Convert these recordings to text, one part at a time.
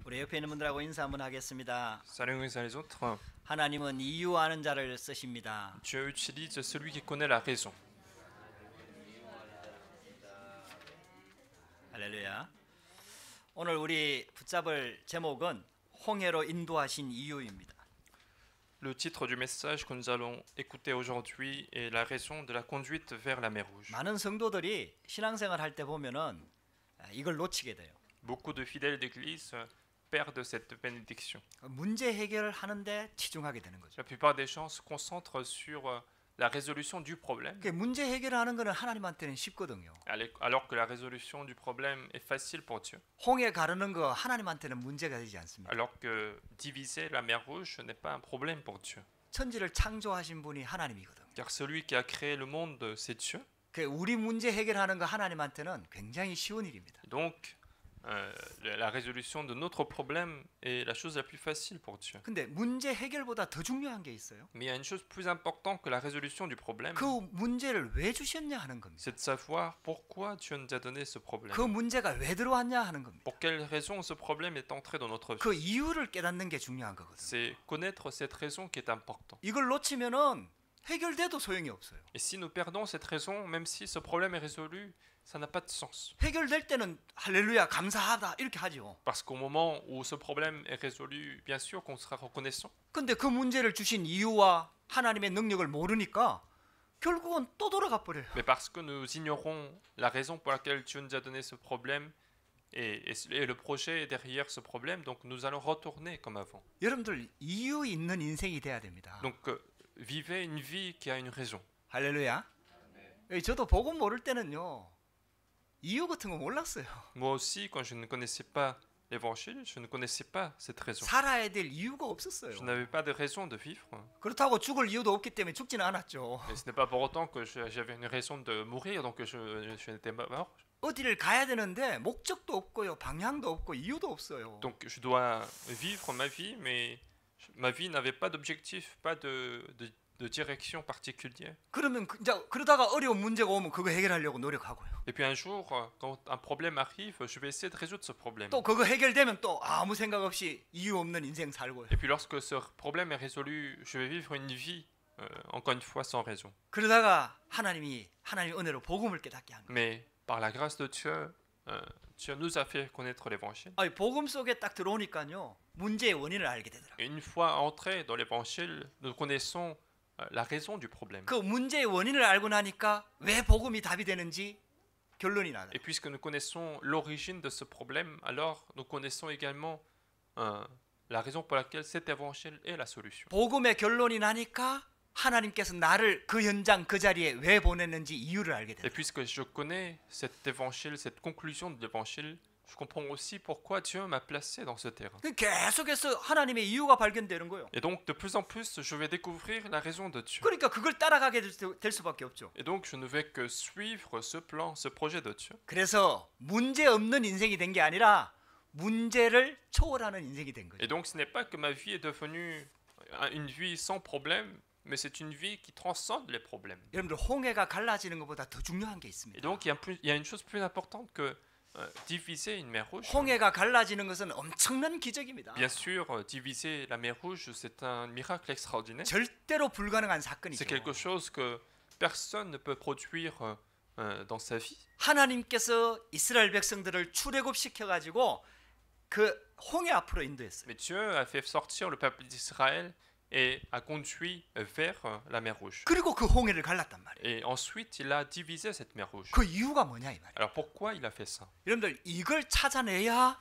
우리 옆에 있는 분들하고 인사 한번 하겠습니다. Saluons les autres. 하나님은 이유 아는 자를 쓰십니다. Dieu utilise celui qui connaît la raison. 할렐루야. 오늘 우리 붙잡을 제목은 홍해로 인도하신 이유입니다. Le titre du message que nous allons écouter aujourd'hui est la raison de la conduite vers la mer Rouge. 많은 성도들이 신앙생활 할 때 보면은 이걸 놓치게 돼요. Beaucoup de fidèles d'église perdent cette bénédiction. 문제 해결을 하는데 치중하게 되는 거죠. La plupart des gens se concentrent sur la résolution du problème, 그 문제 해결을 하는 거는 하나님한테는 쉽거든요. alors que la résolution du problème est facile pour Dieu. 홍해 가르는 거 하나님한테는 문제가 되지 않습니다. Alors que diviser la mer Rouge n'est pas un problème pour Dieu. 천지를 창조하신 분이 하나님이거든요. Car celui qui a créé le monde, c'est Dieu. 그 우리 문제 해결하는 거 하나님한테는 굉장히 쉬운 일입니다. Donc, la résolution de notre problème est la chose la plus facile pour Dieu. 근데 문제 해결보다 더 중요한 게 있어요. Mais il y a une chose plus importante que la résolution du problème, 그 문제를 왜 주셨냐 하는 겁니다. c'est de savoir pourquoi Dieu nous a donné ce problème. 그 문제가 왜 들어왔냐 하는 겁니다. Pour quelle raison ce problème est entré dans notre vie. 그 이유를 깨닫는 게 중요한 거거든요. C'est connaître cette raison qui est important. 이걸 놓치면은 해결돼도 소용이 없어요. Et si nous perdons cette raison, même si ce problème est résolu, ça n'a pas de sens. 해결될 때는 할렐루야 감사하다 이렇게 하죠. Parce qu'au moment où ce problème est résolu, bien sûr qu'on sera reconnaissant. 근데 그 문제를 주신 이유와 하나님의 능력을 모르니까 결국은 또 돌아가 버려요. Mais parce que nous ignorons la raison pour laquelle Dieu nous a donné ce problème et le projet derrière ce problème, donc nous allons retourner comme avant. 여러분들 이유 있는 인생이 돼야 됩니다. Donc vivez une vie qui a une raison. 할렐루야. 저도 복음 모를 때는요. 이유 같은 거 몰랐어요. Moi aussi, quand je ne connaissais pas l'évangile, je ne connaissais pas cette raison. 살아야 될 이유가 없었어요. Je n'avais pas de raison de vivre. 그렇다고 죽을 이유도 없기 때문에 죽지는 않았죠. Et ce n'est pas pour autant que j'avais une raison de mourir, donc je n'étais pas mort. 어디를 가야 되는데 목적도 없고요, 방향도 없고 이유도 없어요. Donc je dois vivre ma vie, mais ma vie n'avait pas d'objectif, pas de direction particulière. 그러면 그러다가 어려운 문제가 오면 그거 해결하려고 노력하고요. Et puis un jour, quand un problème arrive, je vais essayer de résoudre ce problème. 또 그거 해결되면 또 아무 생각 없이 이유 없는 인생 살고요. Et puis lorsque ce problème est résolu, je vais vivre une vie, encore une fois, sans raison. 그러다가 하나님의 은혜로 복음을 깨닫게 한 거예요. Mais par la grâce de Dieu, Dieu nous a fait connaître l'évangile. 아니, 복음 속에 딱 들어오니까요. 문제의 원인을 알게 되더라고요. Et une fois entrés dans l'évangile, nous connaissons la raison du problème. 그 문제의 원인을 알고 나니까 왜 복음이 답이 되는지 결론이 나요. Et puisque nous connaissons l'origine de ce problème, alors nous connaissons également la raison pour laquelle cet évangile est la solution. 복음의 결론이 나니까 하나님께서 나를 그 현장 그 자리에 왜 보냈는지 이유를 알게 Et 돼요. puisque je connais cet évangile, cette conclusion de l'évangile, je comprends aussi pourquoi Dieu m'a placé dans ce terrain. 계속해서 하나님의 이유가 발견되는 거예요. Et donc de plus en plus, je vais découvrir la raison de Dieu. 그러니까 그걸 따라가게 될 수밖에 없죠. Et donc je ne vais que suivre ce plan, ce projet de Dieu. 그래서 문제 없는 인생이 된 게 아니라 문제를 초월하는 인생이 된 거죠. Et donc ce n'est pas que ma vie est devenue une vie sans problème, mais c'est une vie qui transcende les problèmes. 여러분들 홍해가 갈라지는 것보다 더 중요한 게 있습니다. Et donc il y a une chose plus importante que diviser une mer rouge. 홍해가 갈라지는 것은 엄청난 기적입니다. Bien sûr, diviser la mer rouge, c'est un miracle extraordinaire. 절대로 불가능한 사건이죠. C'est quelque chose que personne ne peut produire dans sa vie. 하나님께서 이스라엘 백성들을 출애굽시켜 가지고 그 홍해 앞으로 인도했어요. Mais Dieu a fait sortir le peuple d'Israël et a conduit vers la mer rouge. 그리고 그 홍해를 갈랐단 말이에요. Et ensuite, il a divisé cette mer rouge. 그 이유가 뭐냐 이 말이에요. Alors pourquoi il a fait ça? 여러분들 이걸 찾아내야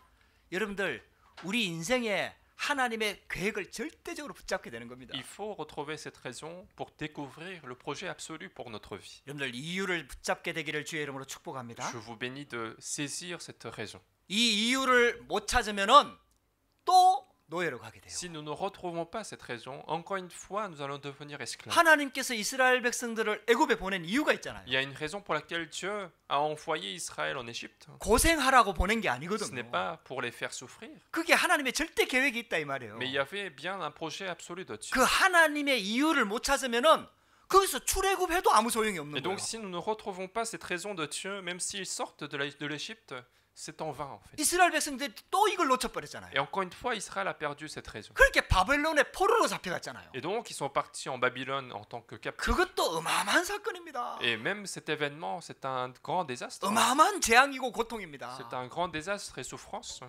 여러분들 우리 인생에 하나님의 계획을 절대적으로 붙잡게 되는 겁니다. Il faut retrouver cette raison pour découvrir le projet absolu pour notre vie. 여러분들 이유를 붙잡게 되기를 주의 이름으로 축복합니다. Je vous bénis de saisir cette raison. 이 이유를 못 찾으면은 또 노예로 가게 돼요. Si nous ne retrouvons pas cette raison, encore une fois, nous allons devenir esclaves. 하나님께서 이스라엘 백성들을 애굽에 보낸 이유가 있잖아요. Il y a une raison pour laquelle Dieu a envoyé Israël en Égypte. 고생하라고 보낸 게 Ce 아니거든요. n'est pas pour les faire souffrir, 그게 하나님의 절대 계획이 있다 이 말이에요. mais il y avait bien un projet absolu de Dieu. 그 하나님의 이유를 못 찾으면은 거기서 출애굽해도 아무 소용이 없는 Et 거예요. donc, si nous ne retrouvons pas cette raison de Dieu, même s'ils sortent de l'Égypte, c'est en vain en fait. 이스라엘 백성들이 또 이걸 놓쳐버렸잖아요. Et encore une fois, Israël a perdu cette raison. 그렇게 바벨론의 포로로 잡혀갔잖아요. Et donc, ils sont partis en Babylone en tant que captifs. 그것도 어마어마한 사건입니다. Et même cet événement, c'est un grand désastre. 어마어마한 재앙이고 고통입니다. C'est un grand désastre et souffrance.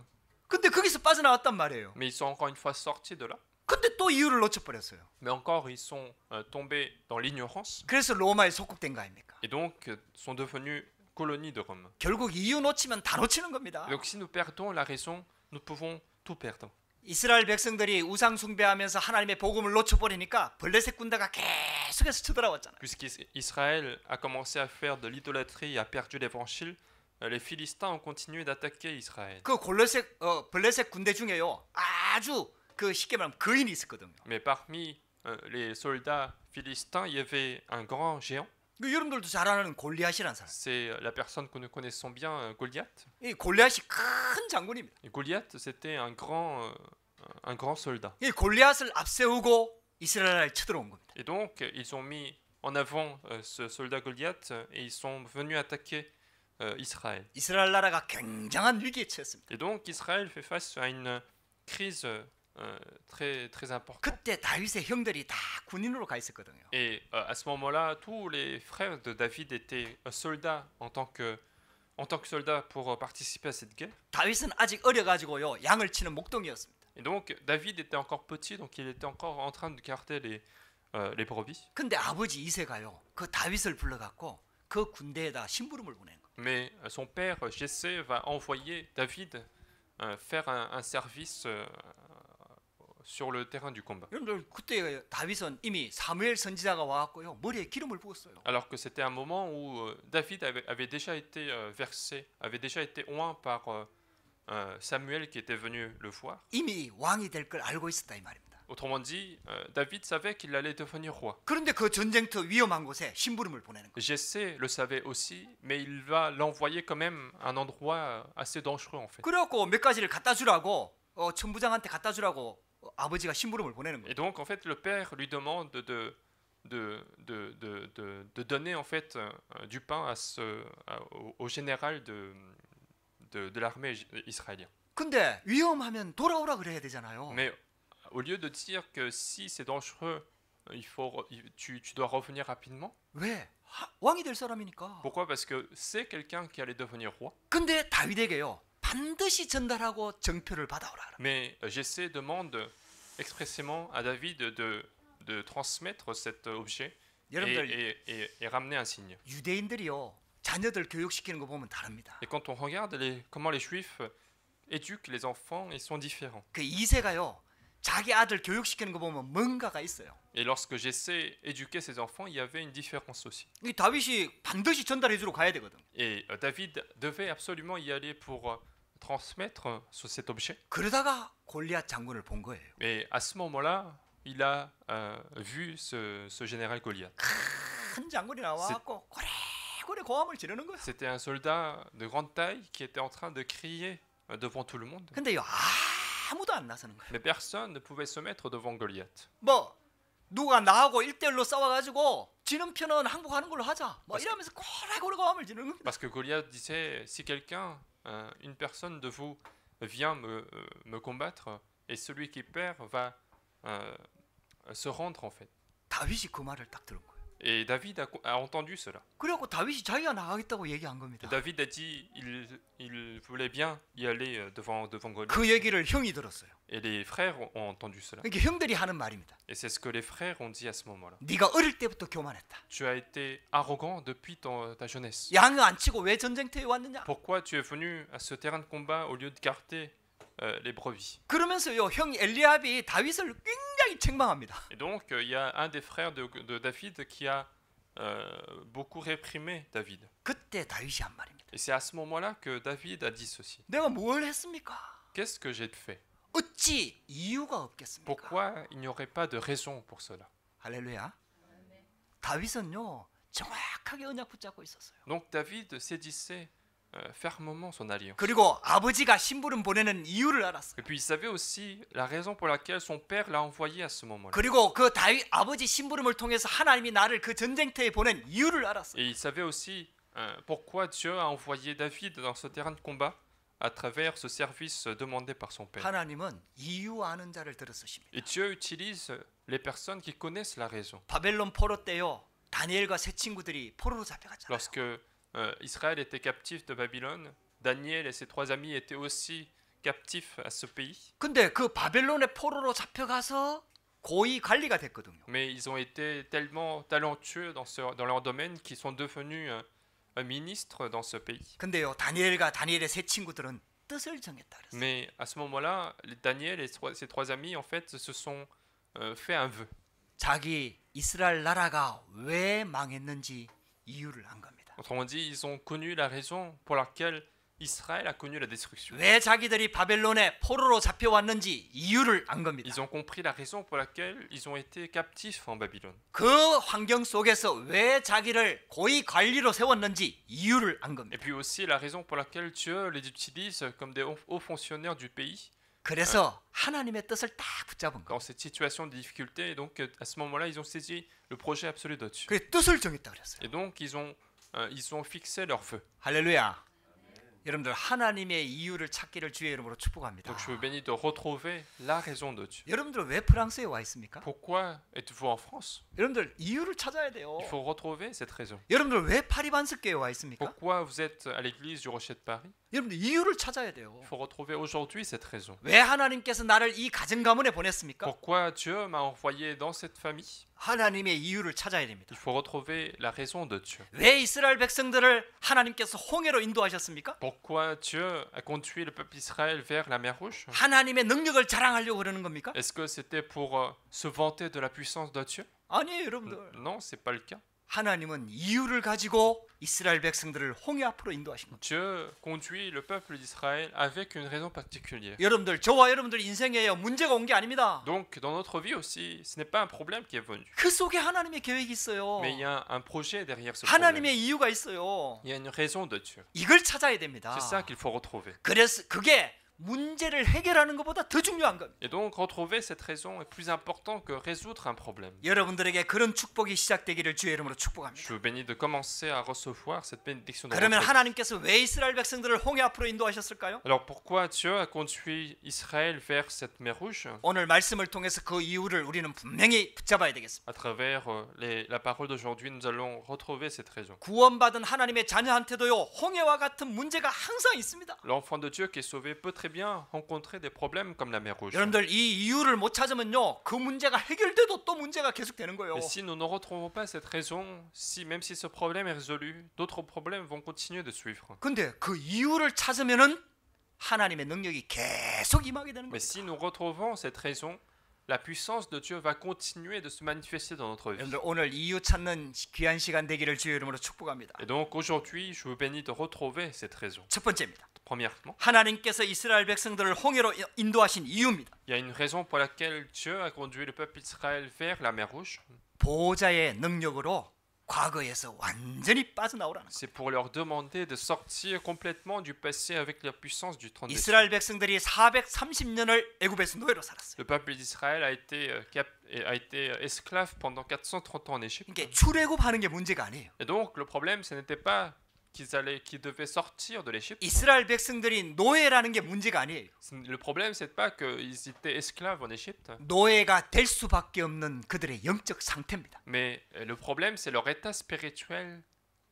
근데 거기서 빠져나왔단 말이에요. Mais ils sont encore une fois sortis de là. 근데 또 이유를 놓쳐버렸어요. Mais encore, ils sont tombés dans l'ignorance. 그래서 로마에 속국된 거 아닙니까? Et donc, sont devenus colonie de Rome. 결국 이유 놓치면 다 놓치는 겁니다. Et donc, si nous perdons la raison, nous pouvons tout perdre. 이스라엘 백성들이 우상 숭배하면서 하나님의 복음을 놓쳐버리니까 블레셋 군대가 계속해서 쳐들어왔잖아요. Puisqu'Israël a commencé à faire de l'idolâtrie et a perdu l'évangile, les Philistins ont continué d'attaquer Israël. 그 블레셋 군대 중에요 아주 그 쉽게 말하면 거인이 있었거든요. Mais parmi les soldats philistins, il y avait un grand géant. 그 여러분들도 잘 아는 골리앗이라는 사람. C'est la personne que nous connaissons bien, Goliath. 이 골리앗이 큰 장군입니다. Et Goliath, c'était un grand soldat. 이 골리앗을 앞세우고 이스라엘을 쳐들어온 겁니다. Et donc, ils ont mis en avant ce soldat Goliath et ils sont venus attaquer Israël. 이스라엘 나라가 굉장한 위기에 처했습니다. Et donc, Israël fait face à une crise très importante. 그때 다윗의 형들이 다 군인으로 가 있었거든요. Et à ce moment-là, tous les frères de David étaient soldats en tant que soldats pour participer à cette guerre. 다윗은 아직 어려가지고요 양을 치는 목동이었습니다. Et donc, David était encore petit, donc il était encore en train de garder les brebis. 근데 아버지 이새가요 그 다윗을 불러갖고 그 군대에다 심부름을 보낸 거예요. Mais son père Jessé va envoyer David faire un service sur le terrain du combat. 여러분들 그때 다윗은 이미 사무엘 선지자가 와갖고요 머리에 기름을 부었어요. Alors que c'était un moment où David avait déjà été versé, avait déjà été oint par Samuel qui était venu le voir. 이미 왕이 될 걸 알고 있었다 이 말입니다. Autrement dit, David savait qu'il allait devenir roi. 그런데 그 전쟁터 위험한 곳에 심부름을 보내는 거예요. Jessé le savait aussi, mais il va l'envoyer quand même à un endroit assez dangereux en fait. 그래갖고 몇 가지를 갖다 주라고 천부장한테 갖다 주라고 아버지가 심부름을 보내는 거예요. Et donc en fait le père lui demande de donner en fait du pain au général de l'armée israélienne. 근데 위험하면 돌아오라 그래야 되잖아요. Mais au lieu de dire que si c'est dangereux, tu dois revenir rapidement. 왜? 왕이 될 사람이니까. Pourquoi? Parce que c'est quelqu'un qui allait devenir roi. 근데 다윗에게요 반드시 전달하고 정표를 받아오라. Mais Jessé demande expressément à David de transmettre cet objet et ramener un signe. 유대인들이요 자녀들 교육시키는 거 보면 다릅니다. Et quand on regarde comment les Juifs éduquent les enfants, ils sont différents. 그 이새가요 자기 아들 교육시키는 거 보면 뭔가가 있어요. Et lorsque Jessé éduquait ses enfants, il y avait une différence aussi. 이 다윗이 반드시 전달해주러 가야 되거든. Et David devait absolument y aller pour transmettre cet objet. 그러다가 골리앗 장군을 본 거예요. Et à ce moment-là, il a vu ce général Goliath. 큰 장군이 나와갖고 고래고래 고함을 지르는 거예요. C'était un soldat de grande taille qui était en train de crier devant tout le monde. 근데요 아무도 안 나서는 거예요. Mais personne ne pouvait se mettre devant Goliath. 뭐 누가 나하고 1대1로 싸워가지고 지는 편은 항복하는 걸로 하자. 뭐 이러면서 고래고래 고함을 지르는 겁니다. Parce que Goliath disait, si quelqu'un, une personne de vous vient me combattre, et celui qui perd va se rendre en fait. 다윗이 그 말을 딱 들은 거예요. Et David a entendu cela. 그래갖고 다윗이 자기가 나가겠다고 얘기한 겁니다. Et David a dit, il voulait bien y aller devant Goliath. 그 얘기를 형이 들었어요. Et les frères ont entendu cela. 이게 형들이 하는 말입니다. Et c'est ce que les frères ont dit à ce moment-là. 네가 어릴 때부터 교만했다. Tu as été arrogant depuis ta jeunesse. 양을 안 치고 왜 전쟁터에 왔느냐? Pourquoi tu es venu à ce terrain de combat au lieu de garder les brebis? 그러면서요 형 엘리압이 다윗을 굉장히 책망합니다. Et donc il y a un des frères de David qui a beaucoup réprimé David. 그때 다윗이 한 말입니다. Et c'est à ce moment-là que David a dit ceci. 내가 뭘 했습니까? Qu'est-ce que j'ai fait? 어찌 이유가 없겠습니까? Pourquoi il n'y aurait pas de raison pour cela? 할렐루야. 다윗은요 정확하게 언약 붙잡고 있었어요. Donc David saisissait fermement son alliance. 그리고 아버지가 심부름 보내는 이유를 알았어요. Et puis il savait aussi la raison pour laquelle son père l'a envoyé à ce moment-là. 그리고 그 다윗 아버지 심부름을 통해서 하나님이 나를 그 전쟁터에 보낸 이유를 알았어요. Et il savait aussi pourquoi Dieu a envoyé David dans ce terrain de combat à travers ce service demandé par son Père. 하나님은 이유 아는 자를 들어 쓰십니다. Et Dieu utilise les personnes qui connaissent la raison. 바벨론 포로 때요. 다니엘과 세 친구들이 포로로 잡혀갔잖아요. Lorsque Israël était captif de Babylone, Daniel et ses 3 amis étaient aussi captifs à ce pays. 근데 그 바벨론의 포로로 잡혀가서 고위 관리가 됐거든요. Mais ils ont été tellement talentueux dans leur domaine qu'ils sont devenus un ministre dans ce pays. 근데요. 다니엘과 다니엘의 세 친구들은 뜻을 정했다 그랬어요. Mais à ce moment-là, Daniel et ses 3 amis en fait se sont fait un vœu. 자기 이스라엘 나라가 왜 망했는지 이유를 안 겁니다. Autrement dit, ils ont connu la raison pour laquelle Israël a connu la destruction. 왜 자기들이 바벨론에 포로로 잡혀왔는지 이유를 안 겁니다. Ils ont compris la raison pour laquelle ils ont été captifs en Babylone. 그 환경 속에서 왜 자기를 고위 관리로 세웠는지 이유를 안 Et 겁니다. puis aussi la raison pour laquelle Dieu les utilise comme des hauts fonctionnaires du pays 그래서 하나님의 뜻을 딱 붙잡은 거. dans cette situation de difficulté. Et donc à ce moment-là, ils ont saisi le projet absolu de Dieu. 그 뜻을 정했다 그랬어요. Et donc ils ont fixé leur vœu. 할렐루야. 여러분들 하나님의 이유를 찾기를 주의 이름으로 축복합니다. Donc je vous bénis de retrouver la raison de Dieu. 여러분들 왜 프랑스에 와 있습니까? Pourquoi êtes-vous en France? 여러분들 이유를 찾아야 돼요. Il faut retrouver cette raison. 여러분들 왜 파리반스교에 와 있습니까? Pourquoi vous êtes à l'église du Rocher de Paris? 여러분들 이유를 찾아야 돼요. Il faut retrouver aujourd'hui cette raison. 왜 하나님께서 나를 이 가정 가문에 보냈습니까? Pourquoi Dieu m'a envoyé dans cette famille? 하나님의 이유를 찾아야 됩니다. Il faut retrouver la raison de Dieu. 왜 이스라엘 백성들을 하나님께서 홍해로 인도하셨습니까? Pourquoi Dieu a conduit le peuple d'Israël vers la mer Rouge? 하나님의 능력을 자랑하려고 그러는 겁니까? Est-ce que c'était pour se vanter de la puissance de Dieu? 아니에요, 여러분들. Non, c'est pas le cas. 하나님은 이유를 가지고 이스라엘 백성들을 홍해 앞으로 인도하신 겁니다. Dieu conduit le peuple d'Israël avec une raison particulière. 여러분들, 저와 여러분들 인생에요 문제가 온 게 아닙니다. Donc, dans notre vie aussi, ce n'est pas un problème qui est venu. 그 속에 하나님의 계획이 있어요. Mais il y a un projet derrière ce problème. 하나님의 이유가 있어요. Il y a une raison de Dieu. 이걸 찾아야 됩니다. C'est ça qu'il faut retrouver. 그래서 그게 문제를 해결하는 것보다 더 중요한 겁니다. Et donc, retrouver cette raison est plus important que résoudre un problème. 여러분들에게 그런 축복이 시작되기를 주의 이름으로 축복합니다. Je vous bénis de commencer à recevoir cette bénédiction dans 그러면 votre vie. 하나님께서 왜 이스라엘 백성들을 홍해 앞으로 인도하셨을까요? Alors, pourquoi Dieu a conduit Israël vers cette mer Rouge? 오늘 말씀을 통해서 그 이유를 우리는 분명히 붙잡아야 되겠습니다. À travers la parole d'aujourd'hui, nous allons retrouver cette raison. 구원받은 하나님의 자녀한테도요 홍해와 같은 문제가 항상 있습니다. L'enfant de Dieu qui est sauvé peut très bien rencontrer des problèmes comme la mer Rouge. 여러분들 이 이유를 못 찾으면요 그 문제가 해결돼도 또 문제가 계속되는 거예요. Et si nous ne retrouvons pas cette raison, même si ce problème est résolu, d'autres problèmes vont continuer de suivre. 근데 그 이유를 찾으면은 하나님의 능력이 계속 임하게 되는 Mais 거예요. si nous retrouvons cette raison, la puissance de Dieu va continuer de se manifester dans notre vie. 여러분들 오늘 이유 찾는 귀한 시간 되기를 주의 이름으로 축복합니다. Et donc aujourd'hui, je vous bénis de retrouver cette raison. 첫 번째입니다. Premièrement, 하나님께서 이스라엘 백성들을 홍해로 인도하신 이유입니다. il y a une raison pour laquelle Dieu a conduit le peuple d'Israël vers la mer Rouge. 보호자의 능력으로 과거에서 완전히 빠져나오라는 거예요. C'est pour leur demander de sortir complètement du passé avec la puissance du trône des cieux. 이스라엘 백성들이 430년을 애굽에서 노예로 살았어요. Le peuple d'Israël a été esclave pendant 430 ans en Égypte. 이게 출애굽하는 게 문제가 아니에요. Et donc le problème, ce n'était pas qu'ils devaient sortir de l'Égypte. 이스라엘 백성들이 노예라는 게 문제가 아니에요. Le problème, c'est pas qu'ils étaient esclaves en Égypte, 노예가 될 수밖에 없는 그들의 영적 상태입니다. mais le problème, c'est leur état spirituel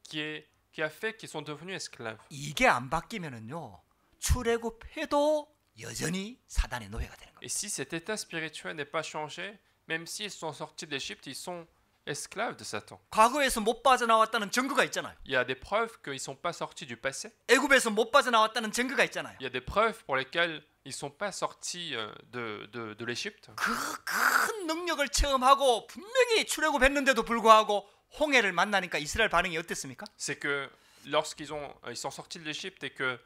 qui a fait qu'ils sont devenus esclaves. 이게 안 바뀌면은요 출애굽해도 여전히 사단의 노예가 되는 거예요. Et si cet état spirituel n'est pas changé, même s'ils sont sortis d'Égypte, ils sont esclaves de Satan. 과거에서 못 빠져나왔다는 증거가 있잖아요. Il y a des preuves qu'ils ne sont pas sortis du passé. 애굽에서 못 빠져나왔다는 증거가 있잖아요. Il y a des preuves pour lesquelles ils ne sont pas sortis de l'Égypte. 그 큰 능력을 체험하고 분명히 출애굽했는데도 불구하고 홍해를 만나니까 이스라엘 반응이 어땠습니까? C'est que lorsqu'ils sont sortis de l'Égypte et que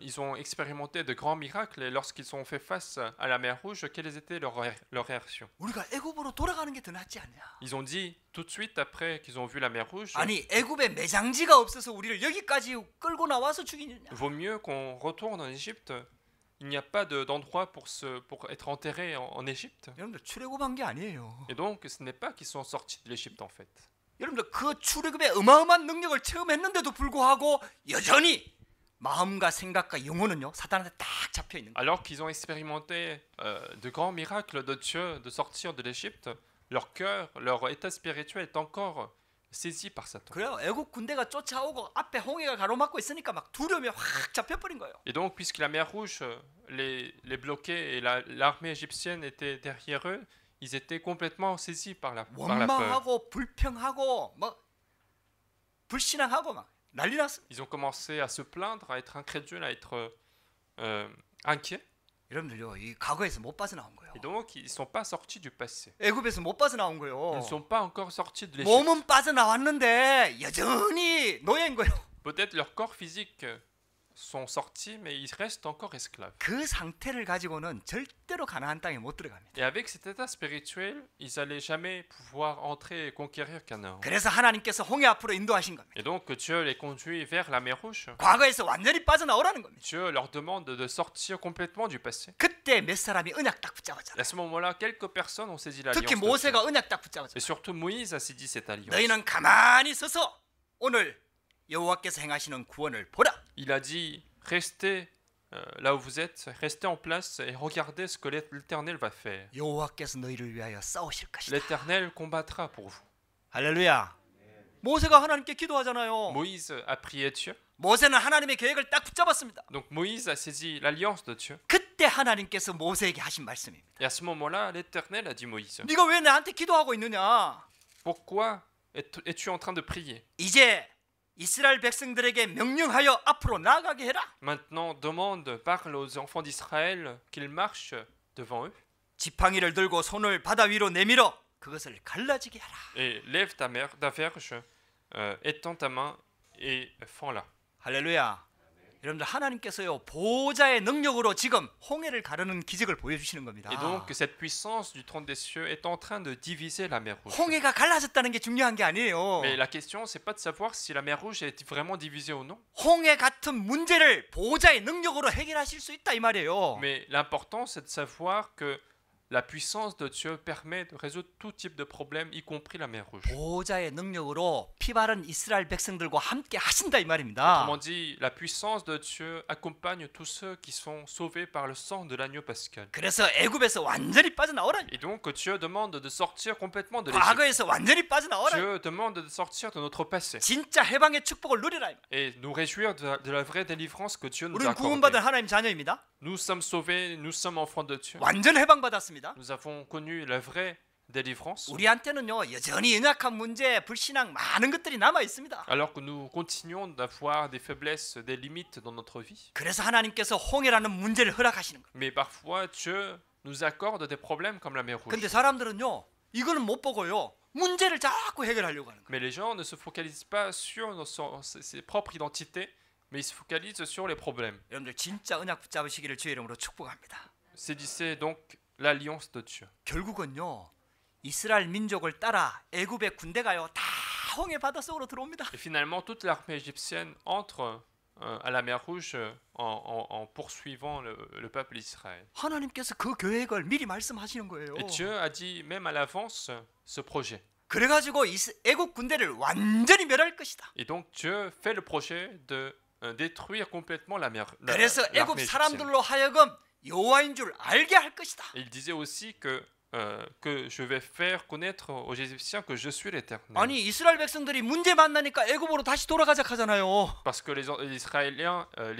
ils ont expérimenté de grands miracles, et lorsqu'ils sont fait face à la mer Rouge, quelles étaient leurs réactions? 우리가 애굽으로 돌아가는 게 더 낫지 않냐? Ils ont dit tout de suite après qu'ils ont vu la mer Rouge, 아니 애굽에 매장지가 없어서 우리를 여기까지 끌고 나와서 죽이느냐? vaut mieux qu'on retourne en Égypte. Il n'y a pas d'endroit pour être enterré en Égypte. 여러분들 출애굽한 게 아니에요. Et donc ce n'est pas qu'ils sont sortis de l'Égypte en fait. 여러분들 그 출애굽의 어마어마한 능력을 체험했는데도 불구하고 여전히 마음과 생각과 영혼은요 사탄한테 딱 잡혀 있는 거예요. Alors qu'ils ont expérimenté de grands miracles de Dieu de sortir de l'Égypte, leur cœur, leur état spirituel est encore saisi par Satan. 그래요. 애국 군대가 쫓아오고 앞에 홍해가 가로막고 있으니까 막 두려움이 확 잡혀버린 거예요. Et donc, puisque la mer Rouge les bloquait et l'armée égyptienne était derrière eux, ils étaient complètement saisis par la peur. 원망하고 불평하고 뭐 불신앙하고 막 난리 났어요. Ils ont commencé à se plaindre, à être incrédules, à être inquiets. 여러분들요, 이 과거에서 못 빠져나온 거예요. Et donc, ils ne sont pas sortis du passé. 애굽에서 못 빠져나온 Ils 거예요. ne sont pas encore sortis de l'Égypte. 몸은 빠져나왔는데 여전히 노예인 거예요. Peut-être leurs corps physiques sont sortis, mais ils restent encore esclaves. 그 상태를 가지고는 절대로 가나안 땅에 못 들어갑니다. Et avec cet état spirituel, ils n'allaient jamais pouvoir entrer et conquérir Canaan. 그래서 하나님께서 홍해 앞으로 인도하신 겁니다. Et donc, Dieu les conduit vers la mer Rouge. 과거에서 완전히 빠져나오라는 겁니다. Dieu leur demande de sortir complètement du passé. 그때 몇 사람이 언약 딱 Et 붙잡았잖아요. à ce moment-là, quelques personnes ont saisi 특히 l'alliance de Dieu. 모세가 언약 딱 Et 붙잡았잖아요. surtout Moïse a saisi cette alliance. 너희는 가만히 서서 오늘 여호와께서 행하시는 구원을 보라. Il a dit, restez là où vous êtes, restez en place et regardez ce que l'Éternel va faire. 여호와께서 너희를 위하여 싸우실 것이다. L'Éternel combattra pour vous. 할렐루야. 모세가 하나님께 기도하잖아요. Moïse a prié Dieu. 모세는 하나님의 계획을 딱 붙잡았습니다. Donc Moïse a saisi l'alliance de Dieu. 그때 하나님께서 모세에게 하신 말씀입니다. Et à ce moment-là, l'Éternel a dit Moïse, 네가 왜 나한테 기도하고 있느냐? pourquoi es-tu en train de prier? 이제 이스라엘 백성들에게 명령하여 앞으로 나아가게 해라. Maintenant, parle aux enfants d'Israël qu'ils marchent devant eux. 지팡이를 들고 손을 바다 위로 내밀어 그것을 갈라지게 하라. Et lève ta verge, étends ta main et fends-la. 할렐루야. 여러분들 하나님께서요 보호자의 능력으로 지금 홍해를 가르는 기적을 보여주시는 겁니다. Et donc cette puissance du trône des cieux est en train de diviser la mer Rouge. 홍해가 갈라졌다는 게 중요한 게 아니에요. Mais la question, c'est pas de savoir si la mer Rouge est vraiment divisée ou non. 홍해 같은 문제를 보호자의 능력으로 해결하실 수 있다 이 말이에요. Mais l'important, c'est de savoir que la puissance de Dieu permet de résoudre tout type de problème, y compris la mer Rouge. 보호자의 능력으로 피 바른 이스라엘 백성들과 함께 하신다 이 말입니다. Autrement dit, la puissance de Dieu accompagne tous ceux qui sont sauvés par le sang de l'agneau pascal. 그래서 애굽에서 완전히 빠져나오라. Et donc Dieu demande de sortir complètement de l'Égypte. 과거에서 완전히 빠져나오라. Dieu demande de sortir de notre passé 진짜 해방의 축복을 누리라. et nous réjouir de la vraie délivrance que Dieu nous 우리는 a 구원받은 accordée. 하나님 자녀입니다. Nous sommes sauvés, nous sommes enfants de Dieu. 완전 해방받았습니다. Nous avons connu la vraie délivrance. 우리한테는요 여전히 연약한 문제, 불신앙 많은 것들이 남아 있습니다. Alors que nous continuons d'avoir des faiblesses, des limites dans notre vie. 그래서 하나님께서 홍해라는 문제를 허락하시는 거예요. Mais parfois, Dieu nous accorde des problèmes comme la mer Rouge. 근데 사람들은요 이거는 못 보고요 문제를 자꾸 해결하려고 하는 거예요. Mais les gens ne se focalisent pas sur ses propres identités, mais ils se focalisent sur les problèmes. 여러분들 진짜 언약 붙잡으시기를 주의 이름으로 축복합니다. Saisissez donc l'alliance de Dieu. 결국은요 이스라엘 민족을 따라 애굽의 군대가요 다 홍해 바다 속으로 들어옵니다. Et finalement, toute l'armée égyptienne entre à la mer Rouge en poursuivant le peuple d'Israël. 하나님께서 그 계획을 미리 말씀하시는 거예요. Et Dieu a dit même à l'avance ce projet. 그래가지고 애굽 군대를 완전히 멸할 것이다. Et donc Dieu fait le projet de détruire complètement 그래서 애굽 l'armée égyptienne. 사람들로 하여금 여호와인 줄 알게 할 것이다. Et il disait aussi que je vais faire connaître aux Égyptiens que je suis l'Éternel. 아니 이스라엘 백성들이 문제 만나니까 애굽으로 다시 돌아가자 하잖아요. Parce que les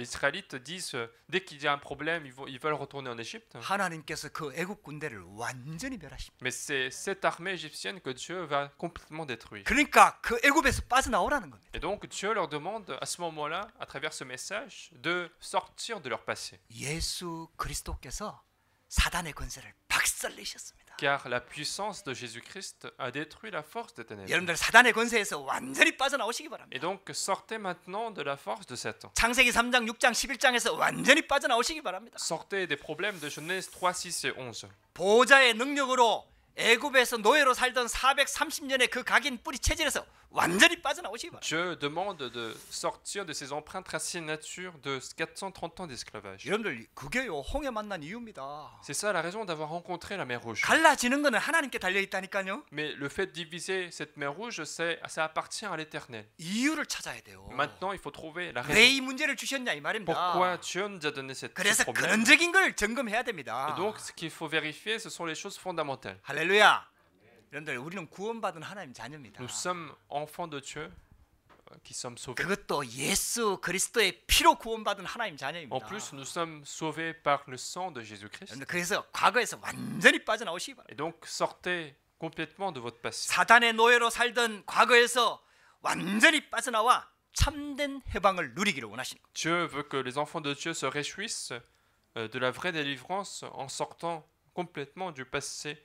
Israélites disent dès qu'il y a un problème, ils veulent retourner en Égypte. 하나님께서 그 애굽 군대를 완전히 멸하십니다. Mais c'est cette armée égyptienne que Dieu va complètement détruire. 그러니까 그 애굽에서 빠져나오라는 겁니다. Et donc Dieu leur demande à ce moment-là, à travers ce message, de sortir de leur passé. 예수 그리스도께서 사단의 권세를 박살내셨습니다. Car la puissance de Jésus-Christ a détruit la force des ténèbres. 여러분들 사단의 권세에서 완전히 빠져나오시기 바랍니다. Et donc sortez maintenant de la force de Satan. 창세기 3장, 6장, 11장에서 완전히 빠져나오시기 바랍니다. Sortez des problèmes de Genèse 3, 6 et 11. 보호자의 능력으로 애굽에서 노예로 살던 430년의 그 각인 뿌리 체질에서 완전히 빠져나오시기 바랍니다. Dieu demande de sortir de ses empreintes racines nature de 430 ans d'esclavage. 여러분들 그게요 홍해 만난 이유입니다. C'est ça la raison d'avoir rencontré la mer Rouge. 갈라지는 거는 하나님께 달려 있다니까요. Mais le fait de diviser cette mer Rouge, ça appartient à l'Éternel. 이유를 찾아야 돼요. Maintenant, il faut trouver la 왜 raison. 이 문제를 주셨냐 이 말입니다. Pourquoi Dieu nous a donné ce 그래서 problème? 근원적인 걸 점검해야 됩니다. Et donc, ce qu'il faut vérifier, ce sont les choses fondamentales. 할렐루야. 여러분들 우리는 구원받은 하나님 자녀입니다. Nous sommes enfants de Dieu qui sommes sauvés. 그것도 예수 그리스도의 피로 구원받은 하나님 En 자녀입니다. plus, nous sommes sauvés par le sang de Jésus-Christ. 여러분들 그래서 과거에서 완전히 빠져나오시기 바랍니다. Et donc, sortez complètement de votre passé. 사단의 노예로 살던 과거에서 완전히 빠져나와 참된 해방을 누리기를 원하시는 거예요. Dieu veut que les enfants de Dieu se réjouissent de la vraie délivrance en sortant complètement du passé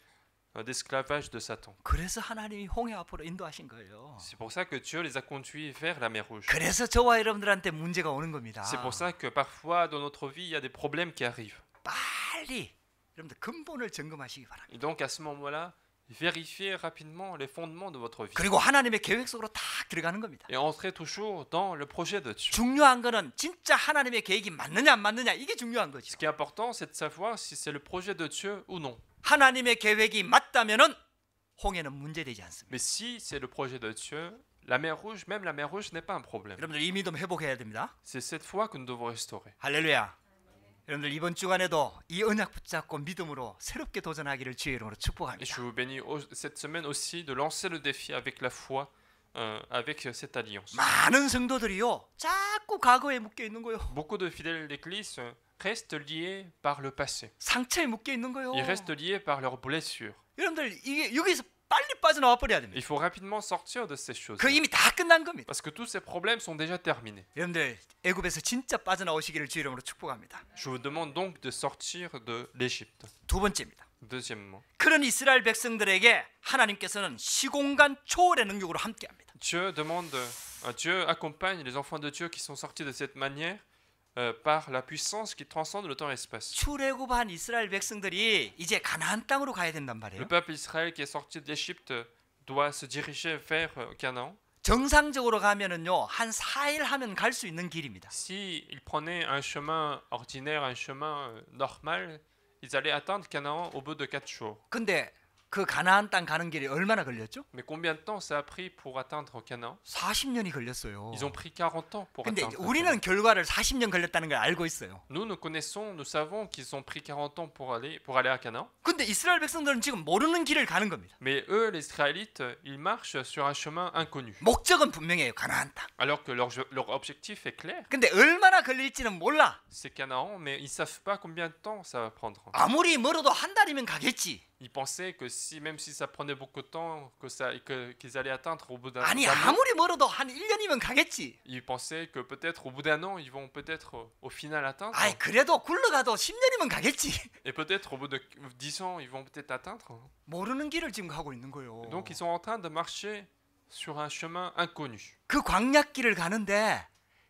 d'esclavage de Satan. 그래서 하나님이 홍해 앞으로 인도하신 거예요. C'est pour ça que Dieu les a conduits vers la mer Rouge. 그래서 저와 여러분들한테 문제가 오는 겁니다. C'est pour ça que parfois dans notre vie, il y a des problèmes qui arrivent. 빨리 여러분들 근본을 점검하시기 바랍니다. Et donc à ce moment-là, vérifiez rapidement les fondements de votre vie. 그리고 하나님의 계획 속으로 딱 들어가는 겁니다. Et entrez toujours dans le projet de Dieu. 중요한 거는 진짜 하나님의 계획이 맞느냐 안 맞느냐 이게 중요한 거죠. Ce qui est important, c'est de savoir si c'est le projet de Dieu ou non. 하나님의 계획이 맞다면은 홍해는 문제되지 않습니다. Mais si c'est le projet de Dieu, la mer Rouge, même la mer Rouge n'est pas un problème. 여러분들 이 믿음 회복해야 됩니다. C'est cette foi que nous devons restaurer. 할렐루야. 여러분들 이번 주간에도 이 언약 붙잡고 믿음으로 새롭게 도전하기를 주의 이름으로 Et 축복합니다. je vous bénis cette semaine aussi de lancer le défi avec la foi, avec cette alliance. 많은 성도들이요 자꾸 과거에 묶여 있는 거요. Beaucoup de fidèles d'église restent liés par le passé. 상처에 묶여 있는 거요. Ils restent liés par leurs blessures. 여러분들 이게 여기서 빨리 빠져나와 버려야 됩니다. Il faut rapidement sortir de ces choses. 그 이미 다 끝난 겁니다. Parce que tous ces problèmes sont déjà terminés. 여러분들 애굽에서 진짜 빠져나오시기를 주 이름으로 축복합니다. Je vous demande donc de sortir de l'Égypte. 두 번째입니다. Deuxièmement, 그런 이스라엘 백성들에게 하나님께서는 시공간 초월의 능력으로 함께합니다. Dieu accompagne les enfants de Dieu qui sont sortis de cette manière par la puissance qui transcende le temps et l'espace. 출애굽한 이스라엘 백성들이 이제 가나안 땅으로 가야 된단 Le 말이에요. peuple Israël qui est sorti de l'Égypte doit se diriger vers Canaan. 정상적으로 가면은요 한 4일 하면 갈 수 있는 길입니다. Si ils prenaient un chemin ordinaire, un chemin normal, ils allaient atteindre Canaan au bout de 4 jours. 근데 그 가나안 땅 가는 길이 얼마나 걸렸죠? Mais combien de temps ça a pris pour atteindre Canaan? 40년이 걸렸어요. Ils ont pris 40 ans pour 근데 atteindre 우리는 Canaan. 결과를 40년 걸렸다는 걸 알고 있어요. Nous connaissons, nous savons qu'ils ont pris 40 ans pour aller à Canaan. 근데 이스라엘 백성들은 지금 모르는 길을 가는 겁니다. Mais eux, les Israélites, ils marchent sur un chemin inconnu. 목적은 분명해요. 가나안 땅. Alors que leur objectif est clair, 근데 얼마나 걸릴지는 몰라. c'est Canaan, mais ils savent pas combien de temps ça va prendre. 아무리 멀어도 한 달이면 가겠지. Ils pensaient que même si ça prenait beaucoup de temps, qu'ils allaient atteindre au bout d'un 아니 an, 아무리 멀어도 한 1년이면 가겠지. ils pensaient que peut-être au bout d'un an, ils vont peut-être au final atteindre. 아이 그래도 굴러가도 10년이면 가겠지. Et peut-être au bout de 10 ans, ils vont peut-être atteindre. 모르는 길을 지금 가고 있는 거예요. Donc ils sont en train de marcher sur un chemin inconnu. 그 광약길을 가는데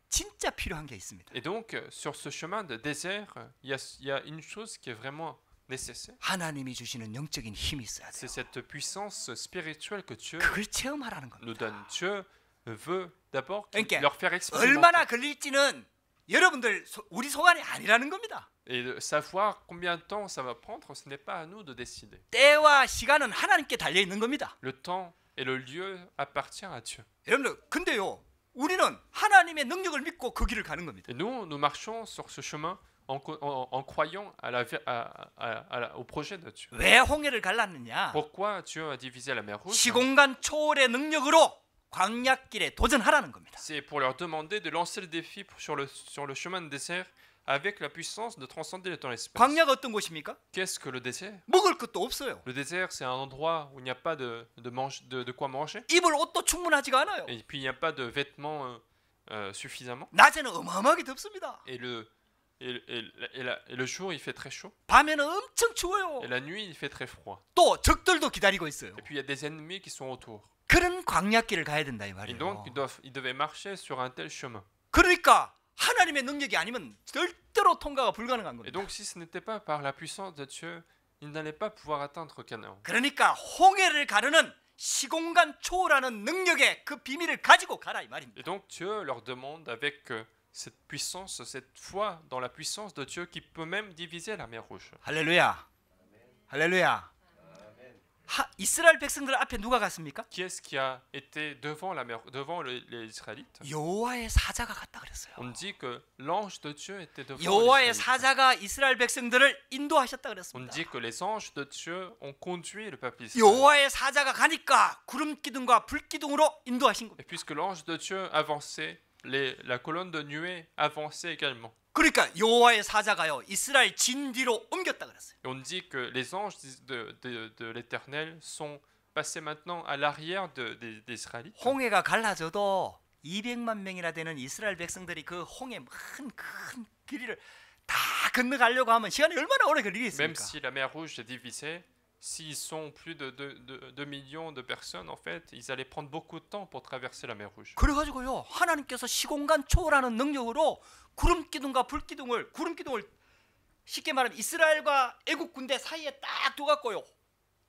진짜 필요한 게 있습니다. Et donc, sur ce chemin de désert, il y a une chose qui est vraiment nécessaire. 하나님이 주시는 영적인 힘이 있어야 C'est 돼요. cette puissance spirituelle que Dieu 그걸 체험하라는 nous 겁니다. donne. Dieu veut d'abord 그러니까 leur faire expérimenter. 얼마나 걸릴지는 여러분들 우리 소관이 아니라는 겁니다. Et de savoir combien de temps ça va prendre, ce n'est pas à nous de décider. 때와 시간은 하나님께 달려 있는 겁니다. Le temps et le lieu appartiennent à Dieu. 여러분들 근데요 우리는 하나님의 능력을 믿고 그 길을 가는 겁니다. Et nous marchons sur ce chemin en croyant au projet de Dieu. 왜 홍해를 갈랐느냐? Pourquoi Dieu a divisé la mer Rouge? 시공간 초월의 능력으로 광약길에 도전하라는 겁니다. C'est pour leur demander de lancer le défi sur le chemin de désert avec la puissance de transcender le temps et l'espace. 광야가 어떤 곳입니까? Qu'est-ce que le désert? 먹을 것도 없어요. Le désert, c'est un endroit où il n'y a pas de quoi manger. 입을 옷도 충분하지가 않아요. Et puis il n'y a pas de vêtements suffisamment. 낮에는 어마어마하게 덥습니다. Et le jour, il fait très chaud. 밤에는 엄청 추워요. Et la nuit, il fait très froid. 또 적들도 기다리고 있어요. Et puis il y a des ennemis qui sont autour. 그런 광약길을 가야 된다 이 Et 말이에요. donc, ils devaient marcher sur un tel chemin. 그러니까 하나님의 능력이 아니면 절대로 통과가 불가능한 Et 겁니다. donc, si ce n'était pas par la puissance de Dieu, ils n'allaient pas pouvoir atteindre Canaan. 그러니까 홍해를 가르는 시공간 초월하는 능력의 그 비밀을 가지고 가라 이 말입니다. Et donc Dieu leur demande avec cette puissance, cette foi dans la puissance de Dieu qui peut même diviser la mer Rouge. 할렐루야. 할렐루야. 이스라엘 백성들 앞에 누가 갔습니까? Qui est-ce qui a été devant la mer, devant les Israélites? 여호와의 사자가 갔다 그랬어요. On dit que l'ange de Dieu était devant les 여호와의 Israélites. 사자가 이스라엘 백성들을 인도하셨다 On 그랬습니다. dit que les anges de Dieu ont conduit le peuple d'Israël. 여호와의 사자가 가니까 구름 기둥과 불 기둥으로 인도하신 Et 겁니다. puisque l'ange de Dieu avançait, la colonne de nuée avançait également. 그러니까 여호와의 사자가요 이스라엘 진 뒤로 옮겼다 그랬어요. Et on dit que les anges de l'Éternel sont passés maintenant à l'arrière des Israélites. 홍해가 갈라져도 200만 명이나 되는 이스라엘 백성들이 그 홍해 큰 길이를 다 건너가려고 하면 시간이 얼마나 오래 Même 걸리겠습니까? si la mer Rouge est divisée, s'ils sont plus de 2 millions de personnes, en fait, ils allaient prendre beaucoup de temps pour traverser la mer Rouge. 그래가지고요 하나님께서 시공간 초월하는 능력으로 구름 기둥과 불 기둥을 쉽게 말하면 이스라엘과 애국 군대 사이에 딱 두갖고요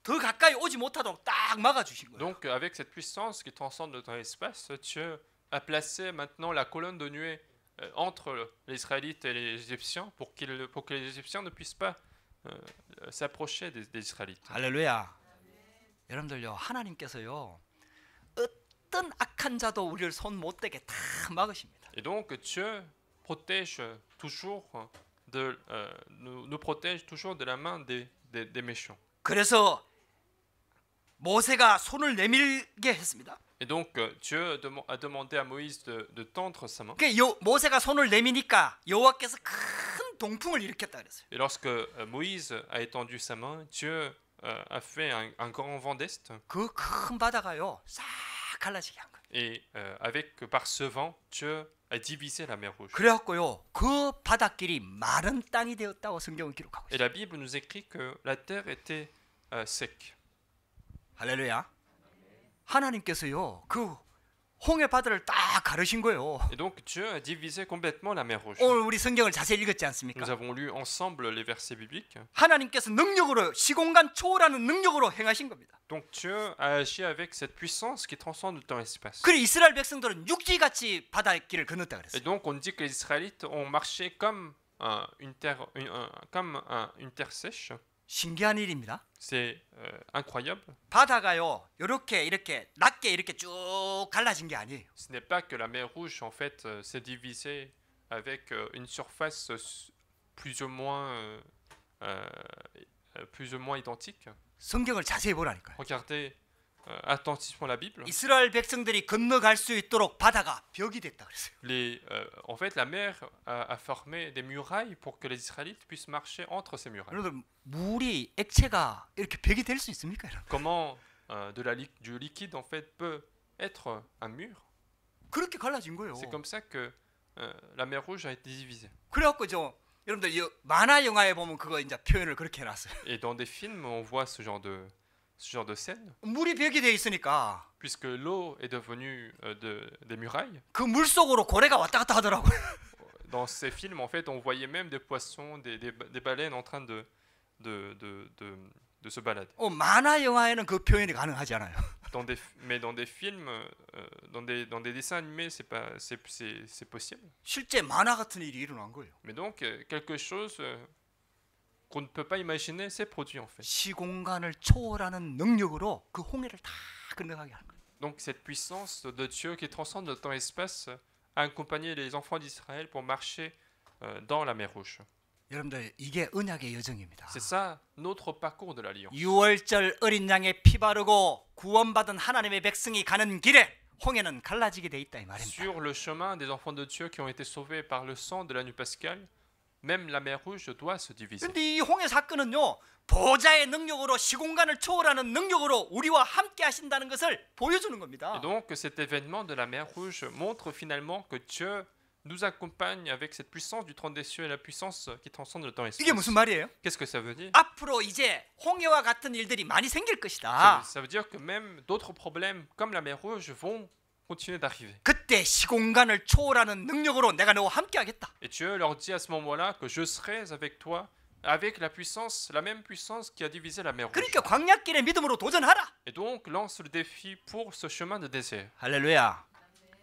더 가까이 오지 못하도록 딱 막아주신 거예요. Donc, avec cette puissance qui transcende le temps et l'espace, Dieu a placé maintenant la colonne de nuée entre les Israélites et les Égyptiens pour que les Égyptiens ne puissent pas s'approcher des Israélites. 할렐루야. 여러분들요 하나님께서요 어떤 악한 자도 우리를 손 못 대게 다 막으십니다. Et donc, Dieu protège toujours nous protège toujours de la main des méchants. 그래서 모세가 손을 내밀게 했습니다. Et donc, Dieu a demandé à Moïse de tendre sa main. 모세가 손을 내미니까 여호와께서 큰 동풍을 일으켰다 그랬어요. Et lorsque Moïse a étendu sa main, Dieu a fait un grand vent d'est. 그 큰 바다가요 싹 갈라지게 한 거예요. Et par ce vent, Dieu a divisé la mer Rouge. 그래갖고요 그 바닷길이 마른 땅이 되었다고 성경은 기록하고 Et 있어요. la Bible nous écrit que la terre était sec. 할렐루야. 하나님께서요 그 홍해 바다를 딱 가르신 거예요. Et donc Dieu a divisé complètement la mer Rouge. 오늘 우리 성경을 자세히 읽었지 않습니까? Nous avons lu ensemble les versets bibliques. 하나님께서 능력으로 시공간 초월하는 능력으로 행하신 겁니다. Donc Dieu a agi avec cette puissance qui transcende le temps et l'espace. 그래 이스라엘 백성들은 육지같이 바닷길을 건넜다 Et 그랬어요. donc on dit que les Israélites ont marché comme une terre sèche. 신기한 일입니다. C'est incroyable. 바다가요 이렇게 낮게 이렇게 쭉 갈라진 게 아니에요. Ce n'est pas que la mer Rouge en fait s'est divisée avec une surface plus ou moins identique. 성경을 자세히 보라니까요. Regardez attentivement la Bible. 이스라엘 백성들이 건너갈 수 있도록 바다가 벽이 됐다 그랬어요. En fait, la mer a formé des murailles pour que les Israélites puissent marcher entre ces murailles. 여러분 물이 액체가 이렇게 벽이 될 수 있습니까? 여러분? Comment du liquide en fait peut être un mur? 그렇게 갈라진 거예요. C'est comme ça que la mer Rouge a été divisée. 그래갖고 여러분들 만화 영화에 보면 그거 이제 표현을 그렇게 해놨어요. Et dans des films, on voit ce genre de scène, 물이 벽이 돼 있으니까 puisque l'eau est devenue des murailles. 그 물 속으로 고래가 왔다 갔다 하더라고요. Dans ces films, en fait, on voyait même des poissons, des baleines en train de se balader. 만화 영화에는 그 표현이 가능하지 않아요. Mais dans des films, dans des dessins animés, c'est possible. 실제 만화 같은 일이 일어난 거예요. Mais donc, quelque chose qu'on ne peut pas imaginer s'est produit en fait. 시공간을 초월하는 능력으로 그 홍해를 다 건너가게 하는 거예요. Donc cette puissance de Dieu qui transcende le temps et l'espace a accompagné les enfants d'Israël pour marcher dans la mer Rouge. 여러분들 이게 언약의 여정입니다. C'est ça notre parcours de l'Alliance. 6월절 어린 양의 피 바르고 구원받은 하나님의 백성이 가는 길에 홍해는 갈라지게 돼 있다 이 말입니다. Sur le chemin des enfants de Dieu qui ont été sauvés par le sang de la nuit pascale, même la mer Rouge doit se diviser. 근데 이 홍해 사건은요 보좌의 능력으로 시공간을 초월하는 능력으로 우리와 함께 하신다는 것을 보여주는 겁니다. Et donc cet événement de la mer Rouge montre finalement que Dieu nous accompagne avec cette puissance du trône des cieux et la puissance qui transcende le temps et l'espace. 이게 무슨 말이에요? Qu'est-ce que ça veut dire? 앞으로 이제 홍해와 같은 일들이 많이 생길 것이다. Ça veut dire que même d'autres problèmes comme la mer Rouge vont continuer d'arriver. 그때 시공간을 초월하는 능력으로 내가 너와 함께 하겠다. Et Dieu leur dit à ce moment-là que je serai avec toi avec la même puissance qui a divisé la mer Rouge. 그러니까 광야길의 믿음으로 도전하라. Et donc lance le défi pour ce chemin de désert. 할렐루야.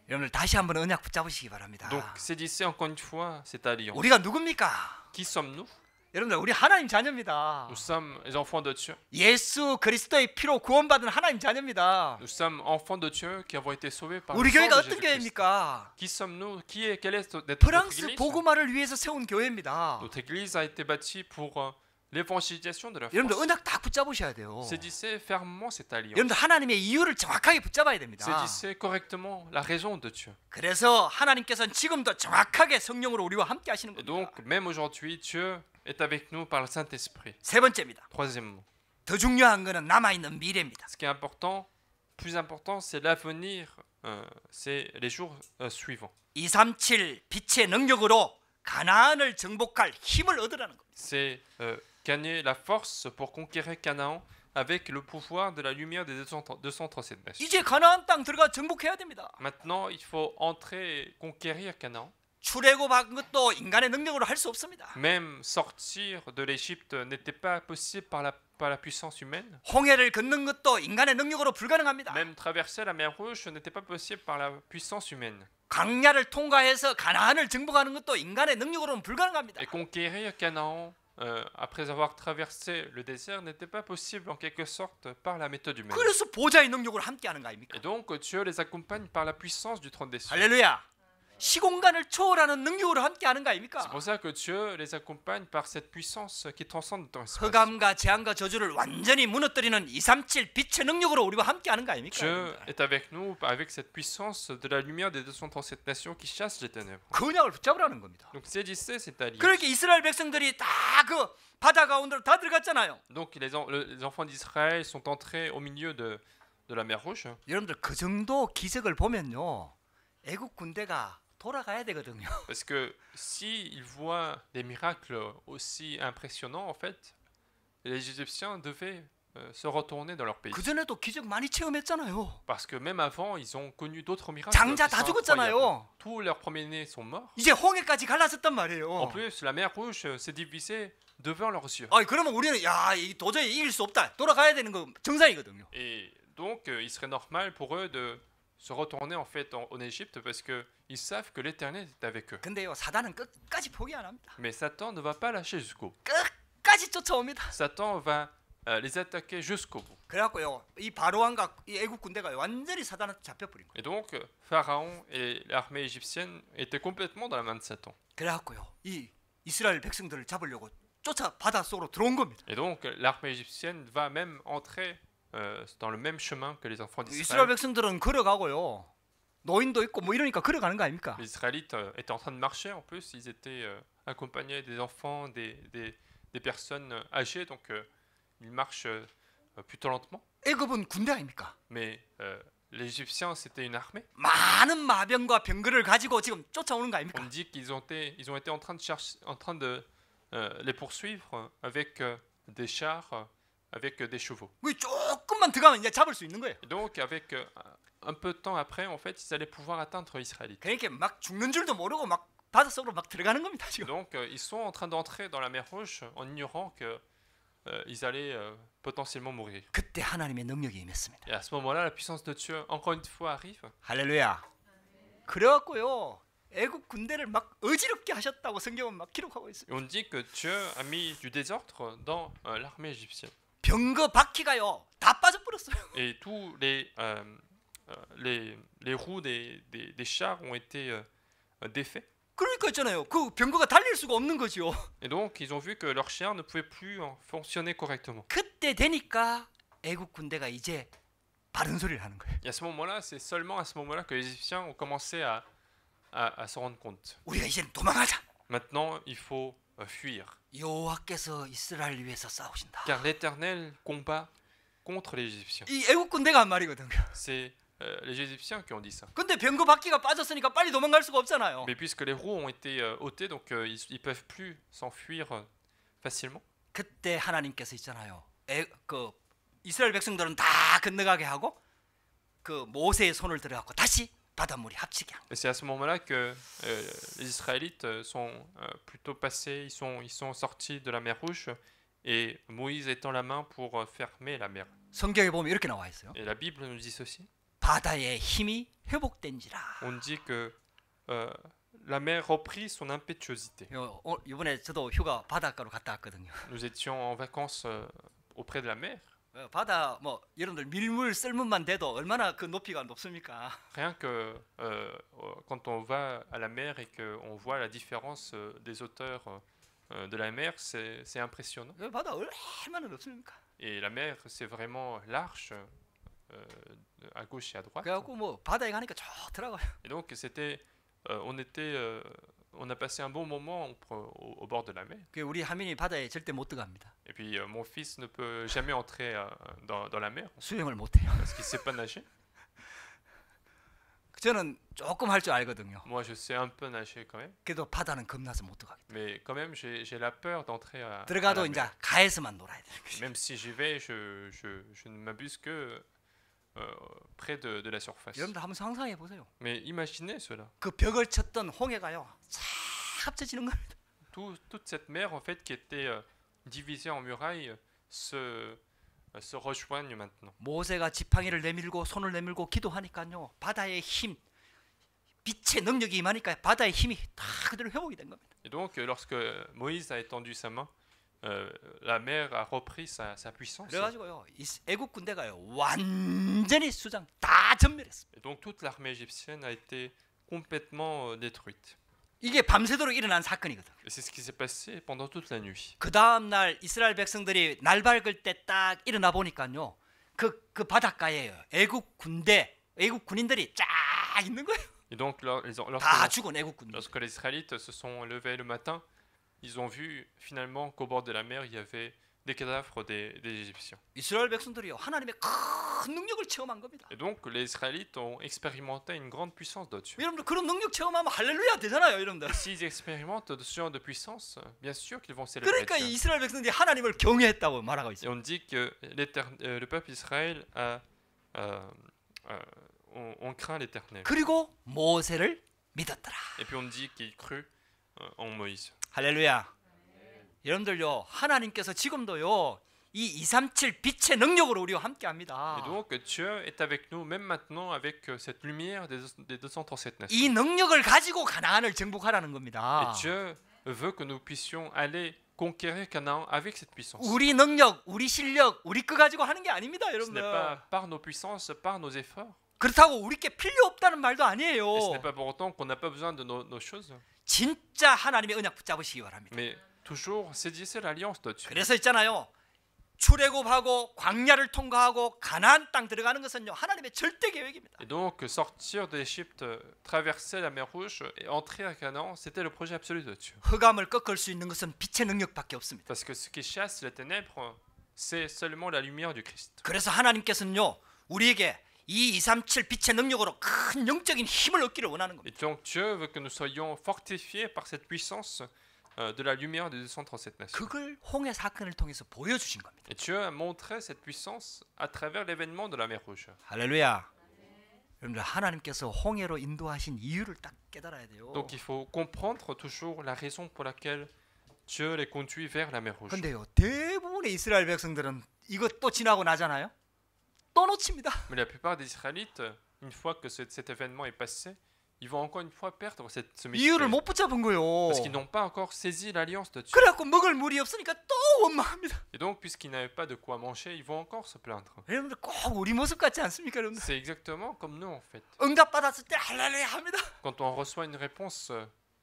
여러분들 다시 한번 언약 붙잡으시기 바랍니다. Donc saisissez encore une fois cette alliance. 우리가 누굽니까? Qui sommes-nous? 여러분들 우리 하나님 자녀입니다. Nous sommes les enfants de Dieu. 예수 그리스도의 피로 구원받은 하나님 자녀입니다. Nous sommes enfants de Dieu qui avons été sauvés par 우리 le sang 교회가 de 어떤 Jésus-Christ. 교회입니까? Qui sommes-nous? Quelle est notre 프랑스 église? 복음화를 위해서 세운 교회입니다. Notre église a été bâtie pour l'évangélisation de la 여러분들 France. 언약 다 붙잡으셔야 돼요. Saisissez fermement cette alliance. 여러분들 하나님의 이유를 정확하게 붙잡아야 됩니다. Saisissez correctement la raison de Dieu. 그래서 하나님께서는 지금도 정확하게 성령으로 우리와 함께 하시는 Et 겁니다. donc, même aujourd'hui, Dieu est avec nous par le Saint-Esprit. 세 번째입니다. Troisièmement, 더 중요한 것은 남아있는 미래입니다. ce qui est important, plus important, c'est l'avenir, c'est les jours suivants. 237 빛의 능력으로 가나안을 정복할 힘을 얻으라는 겁니다. C'est gagner la force pour conquérir Canaan avec le pouvoir de la lumière des 237 nations. 이제 가나안 땅 들어가 정복해야 됩니다. Maintenant, il faut entrer et conquérir Canaan. 출애굽한 것도 인간의 능력으로 할 수 없습니다. Même sortir de l'Égypte n'était pas possible par la puissance humaine. 홍해를 걷는 것도 인간의 능력으로 불가능합니다. Même traverser la mer Rouge n'était pas possible par la puissance humaine. 광야를 통과해서 가나안을 정복하는 것도 인간의 능력으로는 불가능합니다. Et conquérir Canaan, après avoir traversé le désert, n'était pas possible en quelque sorte par la méthode humaine. 그래서 보좌의 능력으로 함께하는 거 아닙니까? Et donc Dieu les accompagne par la puissance du trône des cieux. 할렐루야. 시공간을 초월하는 능력으로 함께하는 거 C'est 아닙니까? pour ça que Dieu les accompagne par cette puissance qui transcende le temps et l'espace. 흑암과 재앙과 저주를 완전히 무너뜨리는 237 빛의 능력으로 우리와 함께하는 거 아닙니까? Dieu est avec nous avec cette puissance de la lumière des 237 nations qui chasse les ténèbres. 그 언약을 붙잡으라는 겁니다. Donc saisissez cette alliance. 그렇게 이스라엘 백성들이 다 그 바다 가운데로 다 들어갔잖아요. Donc les enfants d'Israël sont entrés au milieu de la mer Rouge. 여러분들 그 정도 기적을 보면요, 애국 군대가 돌아가야 되거든요. Parce que s'ils voient des miracles aussi impressionnants, en fait, les Égyptiens devaient se retourner dans leur pays. 그 전에도 기적 많이 체험했잖아요. Parce que même avant, ils ont connu d'autres miracles. 장자 qui 다 sont 죽었잖아요. incroyables. Tous leurs premiers-nés sont morts. 이제 홍해까지 갈라졌단 En 말이에요. plus, la mer Rouge s'est divisée devant leurs yeux. 아, 그러면 우리는 야, 이 도저히 이길 수 없다. 돌아가야 되는 거 정상이거든요. Et donc, il serait normal pour eux de se retourner en fait en Égypte parce que ils savent que l'Éternel est avec eux. 근데요, 사단은 끝까지 포기 안 합니다. Mais Satan ne va pas lâcher jusqu'au bout. 끝까지 쫓아옵니다. Satan va les attaquer jusqu'au bout. 그래갖고요, 이 바로왕과 이 애국 군대가 완전히 사단한테 잡혀버린 거예요. Et donc, Pharaon et l'armée égyptienne étaient complètement dans la main de Satan. 그래갖고요, 이 이스라엘 백성들을 잡으려고 쫓아 바다 속으로 들어온 겁니다. Et donc, l'armée égyptienne va même entrer dans le même chemin que les enfants 이스라엘 d'Israël. 백성들은 걸어가고요, 노인도 있고 뭐 이러니까 걸어가는 거 아닙니까? Les Israélites étaient en train de marcher, en plus, ils étaient accompagnés des enfants, des personnes âgées, donc ils marchent plutôt lentement. 애굽은 군대 아닙니까? Mais les Égyptiens, c'était une armée. 많은 마병과 병거를 가지고 지금 쫓아오는 거 On 아닙니까? me dit qu'ils ont été en train de chercher, en train de les poursuivre avec des chars, avec des chevaux. 그 조금만 들어가면 이제 잡을 수 있는 거예요. Et donc, avec un peu de temps après, en fait, ils allaient pouvoir atteindre les Israélites. 그러니까 막 죽는 줄도 모르고 막 바다 속으로 막 들어가는 겁니다 지금. Donc, ils sont en train d'entrer dans la mer Rouge en ignorant que ils allaient potentiellement mourir. 그때 하나님의 능력이 임했습니다. Et à ce moment-là, la puissance de Dieu, encore une fois, arrive. 할렐루야. 그래갖고요, 애국 군대를 막 어지럽게 하셨다고 성경은 막 기록하고 있어요. Et on dit que Dieu a mis du désordre dans l'armée égyptienne. 병거 바퀴가요 다 빠져버렸어요. Et tous les roues des chars ont été défaits. 그러니까 있잖아요, 그 병거가 달릴 수가 없는 거죠. Et donc, ils ont vu que leurs chars ne pouvaient plus fonctionner correctement. 그때 되니까 애국 군대가 이제 바른 소리를 하는 거예요. Et à ce moment-là, c'est seulement à ce moment-là que les Égyptiens ont commencé à se rendre compte. 우리가 이제 도망가자. Maintenant, il faut fuir. 여호와께서 이스라엘 위해서 싸우신다. Car l'Éternel combat contre les Égyptiens. 이 애국 군대가 한 말이거든요. C'est les Égyptiens qui ont dit ça. 근데 병거 바퀴가 빠졌으니까 빨리 도망갈 수가 없잖아요. Mais puisque les roues ont été ôtées, donc ils ne peuvent plus s'enfuir facilement. 그때 하나님께서 있잖아요, 그 이스라엘 백성들은 다 건너가게 하고 그 모세의 손을 들어갖고 다시 바닷물이 합치게 한 거예요. Et c'est à ce moment-là que les Israélites sont plutôt passés, ils sont sortis de la mer Rouge et Moïse étend la main pour fermer la mer. 성경에 보면 이렇게 나와 있어요. Et la Bible nous dit ceci. 바다의 힘이 회복된지라. On dit que la mer reprit son impétuosité. 이번에 저도 휴가 바닷가로 갔다 왔거든요. Nous étions en vacances auprès de la mer. 바다 뭐 여러분들 밀물 썰물만 돼도 얼마나 그 높이가 높습니까? Rien que quand on va à la mer et qu'on voit la différence des hauteurs de la mer, c'est impressionnant. 바다 얼마나 높습니까? Et la mer, c'est vraiment large à gauche et à droite. 그래갖고 뭐 바다에 가니까 좋더라고요. Et donc on a passé un bon moment au bord de la mer. 그 우리 하민이 바다에 절대 못 들어갑니다. Et puis mon fils ne peut jamais entrer dans la mer 수영을 못해요. parce qu'il ne sait pas nager. 저는 조금 할 줄 알거든요. Moi, je sais un peu nager quand même. 그래도 바다는 겁나서 못 들어가겠다. Mais quand même, j'ai la peur d'entrer à 들어가도 la 이제 mer. 가에서만 놀아야 돼요. Même si j'y vais, je ne m'abuse que près de la surface. 여러분들 한번 상상해 보세요. Mais imaginez cela. 그 벽을 쳤던 홍해가요. 싹 합쳐지는 겁니다. Toute cette mer, en fait, qui était divisée en murailles, se rejoignent maintenant. 모세가 지팡이를 내밀고 손을 내밀고 기도하니까요. 바다의 힘, 빛의 능력이 임하니까 바다의 힘이 다 그대로 회복이 된 겁니다. Et donc, lorsque Moïse a étendu sa main, la mer a repris sa puissance. 그래가지고요. 애국 군대가요. 완전히 수장 다 전멸했습니다. Et donc, toute l'armée égyptienne a été complètement détruite. 이게 밤새도록 일어난 사건이거든. Et c'est ce qui s'est passé pendant toute la nuit. 그 다음 날 이스라엘 백성들이 날 밝을 때 딱 일어나 보니까요. 그 바닷가에 애국 군인들이 쫙 있는 거예요. Et donc, 다 죽은 애국 군인. lorsque les Israélites se sont levés le matin, ils ont vu finalement qu'au bord de la mer, il y avait des cadavres des Égyptiens. 이스라엘 백성들이요. 하나님의 큰 능력을 체험한 겁니다. Et donc, les Israélites ont expérimenté une grande puissance de Dieu. 여러분들 그런 능력 체험하면 할렐루야 되잖아요, 여러분들. S'ils expérimentent ce genre de puissance, bien sûr qu'ils vont célébrer 그러니까 Dieu. 이스라엘 백성들이 하나님을 경외했다고 말하고 Et 있어요. on dit que le peuple d'Israël on craint l'Éternel. 그리고 모세를 믿었더라. Et puis on dit qu'il crut en Moïse. 할렐루야. 여러분들요, 하나님께서 지금도요, 이 237 빛의 능력으로 우리와 함께합니다. Et donc Dieu est avec nous même maintenant avec cette lumière des 237 nations. 이 능력을 가지고 가나안을 정복하라는 겁니다. Et Dieu veut que nous puissions aller conquérir Canaan avec cette puissance. 우리 능력, 우리 실력, 우리 거 가지고 하는 게 아닙니다, Ce n'est 여러분들. pas par nos puissances, par nos efforts. 그렇다고 우리께 필요 없다는 말도 Et ce 아니에요. n'est pas pour autant qu'on n'a pas besoin de nos choses. 진짜 하나님의 언약 붙잡으시기 바랍니다. Mais toujours saisissez l'alliance de Dieu. 그래서 있잖아요. 출애굽하고 광야를 통과하고 가나안 땅 들어가는 것은요, 하나님의 절대 계획입니다. Et donc sortir d'Égypte, traverser la mer Rouge et entrer à Canaan, c'était le projet absolu de Dieu. 흑암을 꺾을 수 있는 것은 빛의 능력밖에 없습니다. Parce que ce qui chasse les ténèbres, c'est seulement la lumière du Christ. 그래서 하나님께서는요, 우리에게 이 237 빛의 능력으로 큰 영적인 힘을 얻기를 원하는 겁니다. Et donc Dieu veut que nous soyons fortifiés par cette puissance de la lumière des 237 nations. 그걸 홍해 사건을 통해서 보여주신 겁니다. Et Dieu a montré cette puissance à travers l'événement de la mer Rouge. 할렐루야. 여러분들 하나님께서 홍해로 인도하신 이유를 딱 깨달아야 돼요. Donc il faut comprendre toujours la raison pour laquelle Dieu les conduit vers la mer Rouge. 근데요, 대부분의 이스라엘 백성들은 이거 또 지나고 나잖아요. 또 놓칩니다. Mais la plupart des Israélites, une fois que cet événement est passé, ils vont encore une fois perdre ce 이유를 mystère. 못 붙잡은 거예요. Parce qu'ils n'ont pas encore saisi l'alliance de Dieu. 그래갖고 먹을 물이 없으니까 또 원망합니다. Et donc, puisqu'ils n'avaient pas de quoi manger, ils vont encore se plaindre. 여러분들 꼭 우리 모습 같지 않습니까, 여러분들? C'est exactement comme nous, en fait. 응답 받았을 때 할렐루야 합니다. Quand on reçoit une réponse,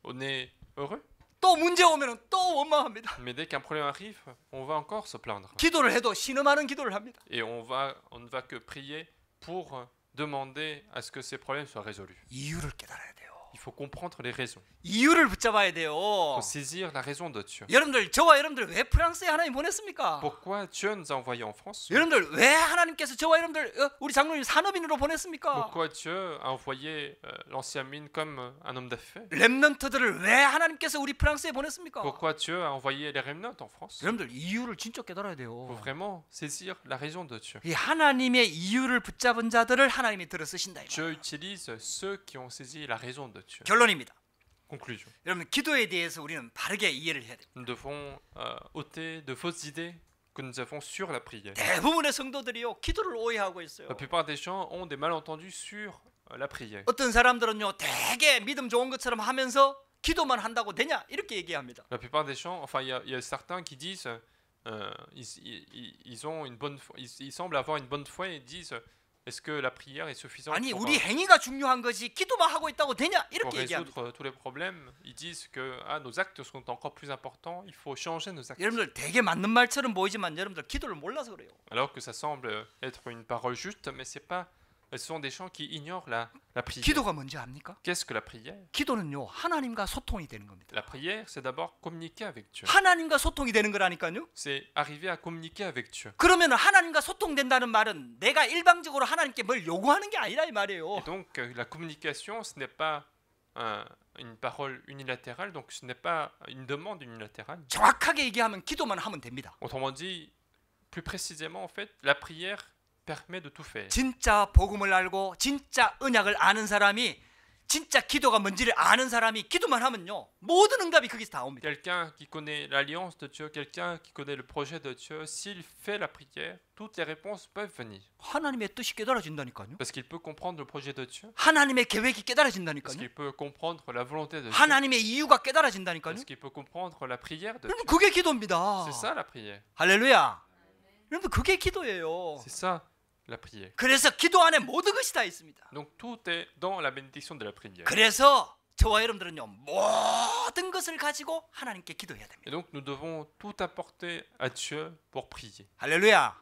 on est heureux. 또 문제 오면은 또 원망합니다. Mais dès qu'un problème arrive, on va encore se plaindre. 기도를 해도 신음하는 기도를 합니다. Et on ne va que prier pour demander à ce que ces problèmes soient résolus. 이유를 깨달아야 돼요. Il faut comprendre les raisons. 이유를 붙잡아야 Il 돼요. faut saisir la raison de Dieu. 여러분들, 저와 여러분들 왜 프랑스에 하나님 보냈습니까? Pourquoi Dieu nous a envoyés en France? 여러분들 왜 하나님께서 저와 여러분들 우리 장로님 산업인으로 보냈습니까? Pourquoi Dieu a envoyé l'ancien mine comme un homme d'affaires? 렘넌트들을 왜 하나님께서 우리 프랑스에 보냈습니까? Pourquoi Dieu a envoyé les remnants en France? 여러분들 이유를 진짜 깨달아야 Il faut 돼요. vraiment saisir la raison de Dieu. 이 하나님의 이유를 붙잡은 자들을 하나님이 들어 쓰신다. 이 Dieu 말이에요. utilise ceux qui ont saisi la raison de Dieu. 결론입니다. Conclusion. 여러분, 기도에 대해서 우리는 바르게 이해를 해야 돼요. Nous devons ôter de fausses idées que nous avons sur la prière. 대부분의 성도들이요, 기도를 오해하고 있어요. La plupart des gens ont des malentendus sur la prière. 어떤 사람들은요, 되게 믿음 좋은 것처럼 하면서 기도만 한다고 되냐 이렇게 얘기합니다. La plupart des gens, enfin il y a certains qui disent, ils ont une bonne, ils semblent avoir une bonne foi et disent, est-ce que la prière est suffisante 아니, pour, 우리 행위가 중요한 거지 기도만 하고 있다고 되냐 pour 이렇게 얘기합니다. résoudre tous les problèmes? Ils disent que nos actes sont encore plus importants, il faut changer nos actes. 여러분들 되게 맞는 말처럼 보이지만 여러분들 기도를 몰라서 그래요. Alors que ça semble être une parole juste, mais c'est pas. Ce sont des gens qui ignorent la prière. 기도가 뭔지 압니까? Qu'est-ce que la prière? 기도는요, 하나님과 소통이 되는 겁니다. La prière, c'est d'abord communiquer avec Dieu. 하나님과 소통이 되는 거라니까요. C'est arriver à communiquer avec Dieu. 그러면 하나님과 소통된다는 말은 내가 일방적으로 하나님께 뭘 요구하는 게 아니라 이 말이에요. Et donc, la communication, ce n'est pas une parole unilatérale, donc ce n'est pas une demande unilatérale. 정확하게 얘기하면 기도만 하면 됩니다. Autrement dit, plus précisément, en fait, la prière permet de tout faire. 진짜 복음을 알고 진짜 언약을 아는 사람이, 진짜 기도가 뭔지를 아는 사람이 기도만 하면요, 모든 응답이 거기서 다 옵니다. Quelqu'un qui connaît l'alliance de Dieu, quelqu'un qui connaît le projet de Dieu, s'il fait la prière, toutes les réponses peuvent venir. 하나님의 뜻이 깨달아진다니까요. Parce qu'il peut comprendre le projet de Dieu, 하나님의 계획이 parce 깨달아진다니까요. qu'il peut comprendre la volonté de Dieu, 하나님의 이유가 깨달아진다니까요. parce qu'il peut comprendre la prière de Dieu. 여러분, 그게 기도입니다. C'est ça la prière. 할렐루야. 여러분, 그게 기도예요. C'est ça la prière. 그래서 기도 안에 모든 것이 다 있습니다. Donc tout est dans la bénédiction de la prière. 그래서 저와 여러분들은요, 모든 것을 가지고 하나님께 기도해야 됩니다. Et donc nous devons tout apporter à Dieu pour prier. 할렐루야.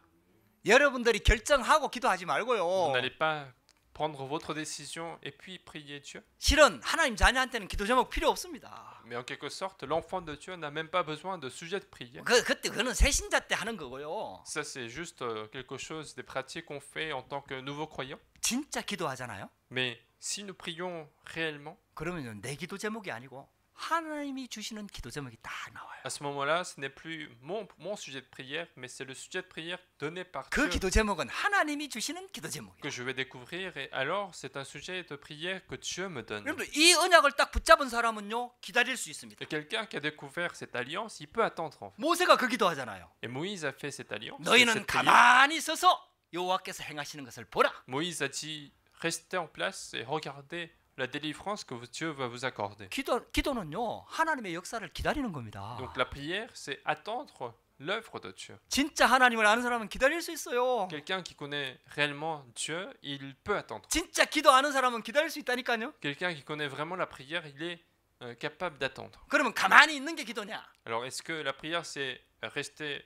여러분들이 결정하고 기도하지 Vous 말고요. n'allez pas prendre votre décision et puis prier Dieu. 실은 하나님 자녀한테는 기도 제목 필요 없습니다. Mais en quelque sorte, l'enfant de Dieu n'a même pas besoin de sujet de prière. 그거는 새신자 때 하는 거고요. Ça, c'est juste quelque chose, des pratiques qu'on fait en tant que nouveau croyant. 진짜 기도하잖아요. Mais si nous prions réellement, 그러면 내 기도 제목이 아니고 하나님이 주시는 기도 제목이 딱 나와요. à ce moment-là, ce n'est plus mon sujet de prière, mais c'est le sujet de prière donné par 그 Dieu 기도 제목은 하나님이 주시는 기도 제목이에요. que je vais découvrir. Et alors, c'est un sujet de prière que Dieu me donne. 여러분들, 이 언약을 딱 붙잡은 사람은요, 기다릴 수 있습니다. Et quelqu'un qui a découvert cette alliance, il peut attendre. En fait. 모세가 그 기도하잖아요. Et Moïse a fait cette alliance. 너희는 cette prière. 가만히 서서 여호와께서 행하시는 것을 보라. Moïse a dit, restez en place et regardez la délivrance que Dieu va vous accorder. 기도는요, 하나님의 역사를 기다리는 겁니다. Donc la prière, c'est attendre l'œuvre de Dieu. 진짜 하나님을 아는 사람은 기다릴 수 있어요. Quelqu'un qui connaît réellement Dieu, il peut attendre. 진짜 기도 아는 사람은 기다릴 수 있다니까요. Quelqu'un qui connaît vraiment la prière, il est capable d'attendre. 그러면 가만히 있는 게 기도냐? Alors, est-ce que la prière, c'est rester,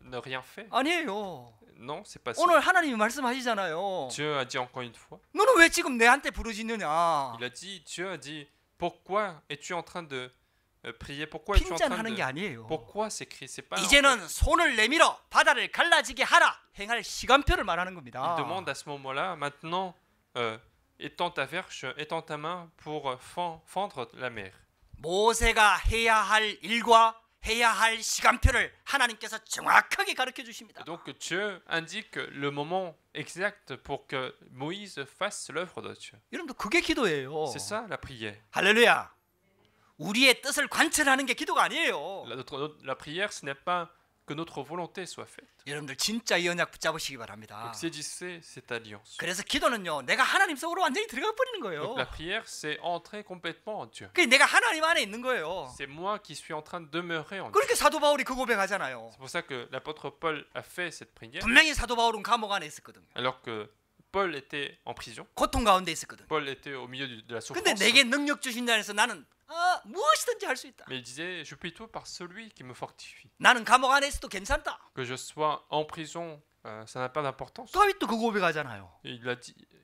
ne rien faire? 아니에요. Non, c'est pas ça. 오늘 하나님이 말씀하시잖아요. Dieu a dit encore une fois. 너는 왜 지금 내한테 부르짖느냐? Il a dit, Dieu a dit, pourquoi es-tu en train de prier? Pourquoi es-tu en train 핀잔하는 게 de... 아니에요. Pourquoi ces cris? C'est pas... 이제는 손을 내밀어 바다를 갈라지게 하라. 행할 시간표를 말하는 겁니다. Il demande à ce moment-là, maintenant, étends ta verge, étends ta main pour fendre la mer. 모세가 해야 할 일과 해야 할 시간표를 하나님께서 정확하게 가르쳐 주십니다. Donc Dieu indique le moment exact pour que Moïse fasse l'œuvre de Dieu. 여러분들, 그게 기도예요. C'est ça la prière. 할렐루야. 우리의 뜻을 관철하는 게 기도가 아니에요. La prière, ce n'est pas que notre volonté soit faite. 여러분들, 진짜 이 언약 붙잡으시기 바랍니다. Donc saisissez cette alliance. 그래서 기도는요, 내가 하나님 속으로 완전히 들어가 버리는 거예요. Donc la prière, c'est entrer complètement en Dieu. 그게 내가 하나님 안에 있는 거예요. C'est moi qui suis en train de demeurer en Dieu. 그렇게 사도 바울이 그 고백하잖아요. C'est pour ça que l'apôtre Paul a fait cette prière, 분명히 사도 바울은 감옥 안에 있었거든요. alors que Paul était en prison. 고통 가운데 있었거든요. Paul était au milieu de la 근데 souffrance. 내게 능력 주신 자에서 나는 무엇이든지 할 수 있다. Mais il disait, je puis tout par celui qui me fortifie. 나는 감옥 안에 있어도 괜찮다. Que je sois en prison, ça n'a pas d'importance. 다윗도 그 고백하잖아요. Et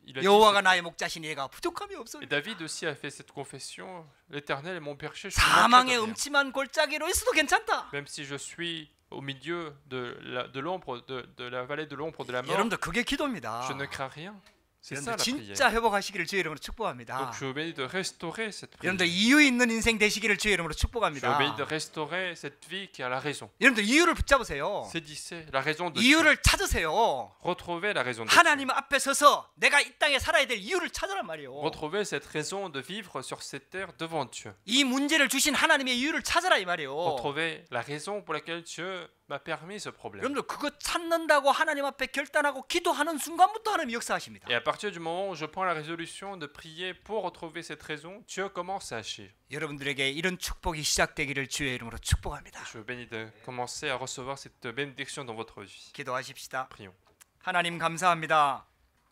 il a dit 여호와가 cette- 나의 목자시니 내가 부족함이 Et 없소리라. David aussi a fait cette confession. L'Éternel est mon berger, je ne manquerai 사망의 de rien. 음침한 골짜기로 있어도 괜찮다. Même si je suis au milieu de l'ombre de la vallée de l'ombre de la mort, 여러분들 그게 기도입니다. je ne crains rien. C'est ça 여러분들 la prière. 진짜 회복하시기를 주의 이름으로 축복합니다. Donc je vous bénis de restaurer cette prière. 여러분들 이유 있는 인생 되시기를 주의 이름으로 Je vous 축복합니다. bénis de restaurer cette vie qui a la raison. 여러분들 이유를 붙잡으세요. Saisissez la raison de Dieu. 이유를 찾으세요. Retrouvez la raison de Dieu. 하나님 앞에 서서 내가 이 땅에 살아야 될 이유를 찾으란 말이에요. Retrouvez cette raison de vivre sur cette terre devant Dieu. 이 문제를 주신 하나님의 이유를 찾으라 이 말이에요. Retrouvez la raison pour laquelle Dieu m'a permis ce problème. 여러분들 그거 찾는다고 하나님 앞에 결단하고 기도하는 순간부터 하나님 역사하십니다. Et à partir du moment où je prends la résolution de prier pour retrouver cette raison, Dieu commence à agir. 여러분들에게 이런 축복이 시작되기를 주의 이름으로 축복합니다. Je vous bénis de commencer à recevoir cette bénédiction dans votre vie. 기도하십시다. Prions. 하나님 감사합니다.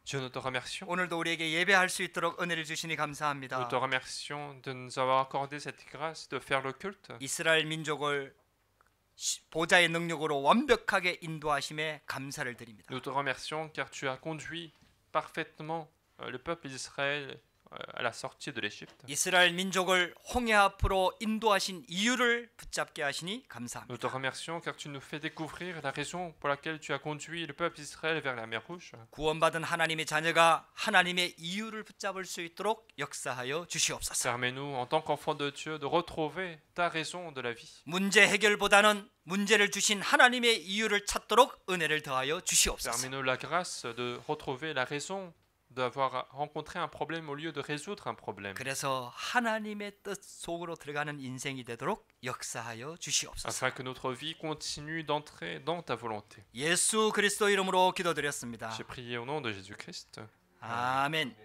Dieu, nous te remercions. 오늘도 우리에게 예배할 수 있도록 은혜를 주시니 Nous 감사합니다. te remercions de nous avoir accordé cette grâce de faire le culte. 이스라엘 민족을 보좌의 능력으로 완벽하게 인도하심에 감사를 드립니다. Nous te remercions car tu as conduit parfaitement le peuple d'Israël à la sortie de l'Égypte. 이스라엘 민족을 홍해 앞으로 인도하신 이유를 붙잡게 하시니 Nous te 감사합니다. remercions car tu nous fais découvrir la raison pour laquelle tu as conduit le peuple d'Israël vers la mer Rouge. 구원받은 하나님의 자녀가 하나님의 이유를 붙잡을 수 있도록 역사하여 주시옵소서. Permets-nous, en tant qu'enfants de Dieu, de retrouver ta raison de la vie. 문제 해결보다는 문제를 주신 하나님의 이유를 찾도록 은혜를 더하여 주시옵소서. Permets-nous la grâce de retrouver la raison d'avoir rencontré un problème au lieu de résoudre un problème. 그래서 하나님의 뜻 속으로 들어가는 인생이 되도록 역사하여 주시옵소서. Afin que notre vie continue d'entrer dans ta volonté. 예수 그리스도 이름으로 기도드렸습니다. J'ai prié au nom de Jésus-Christ. 아멘.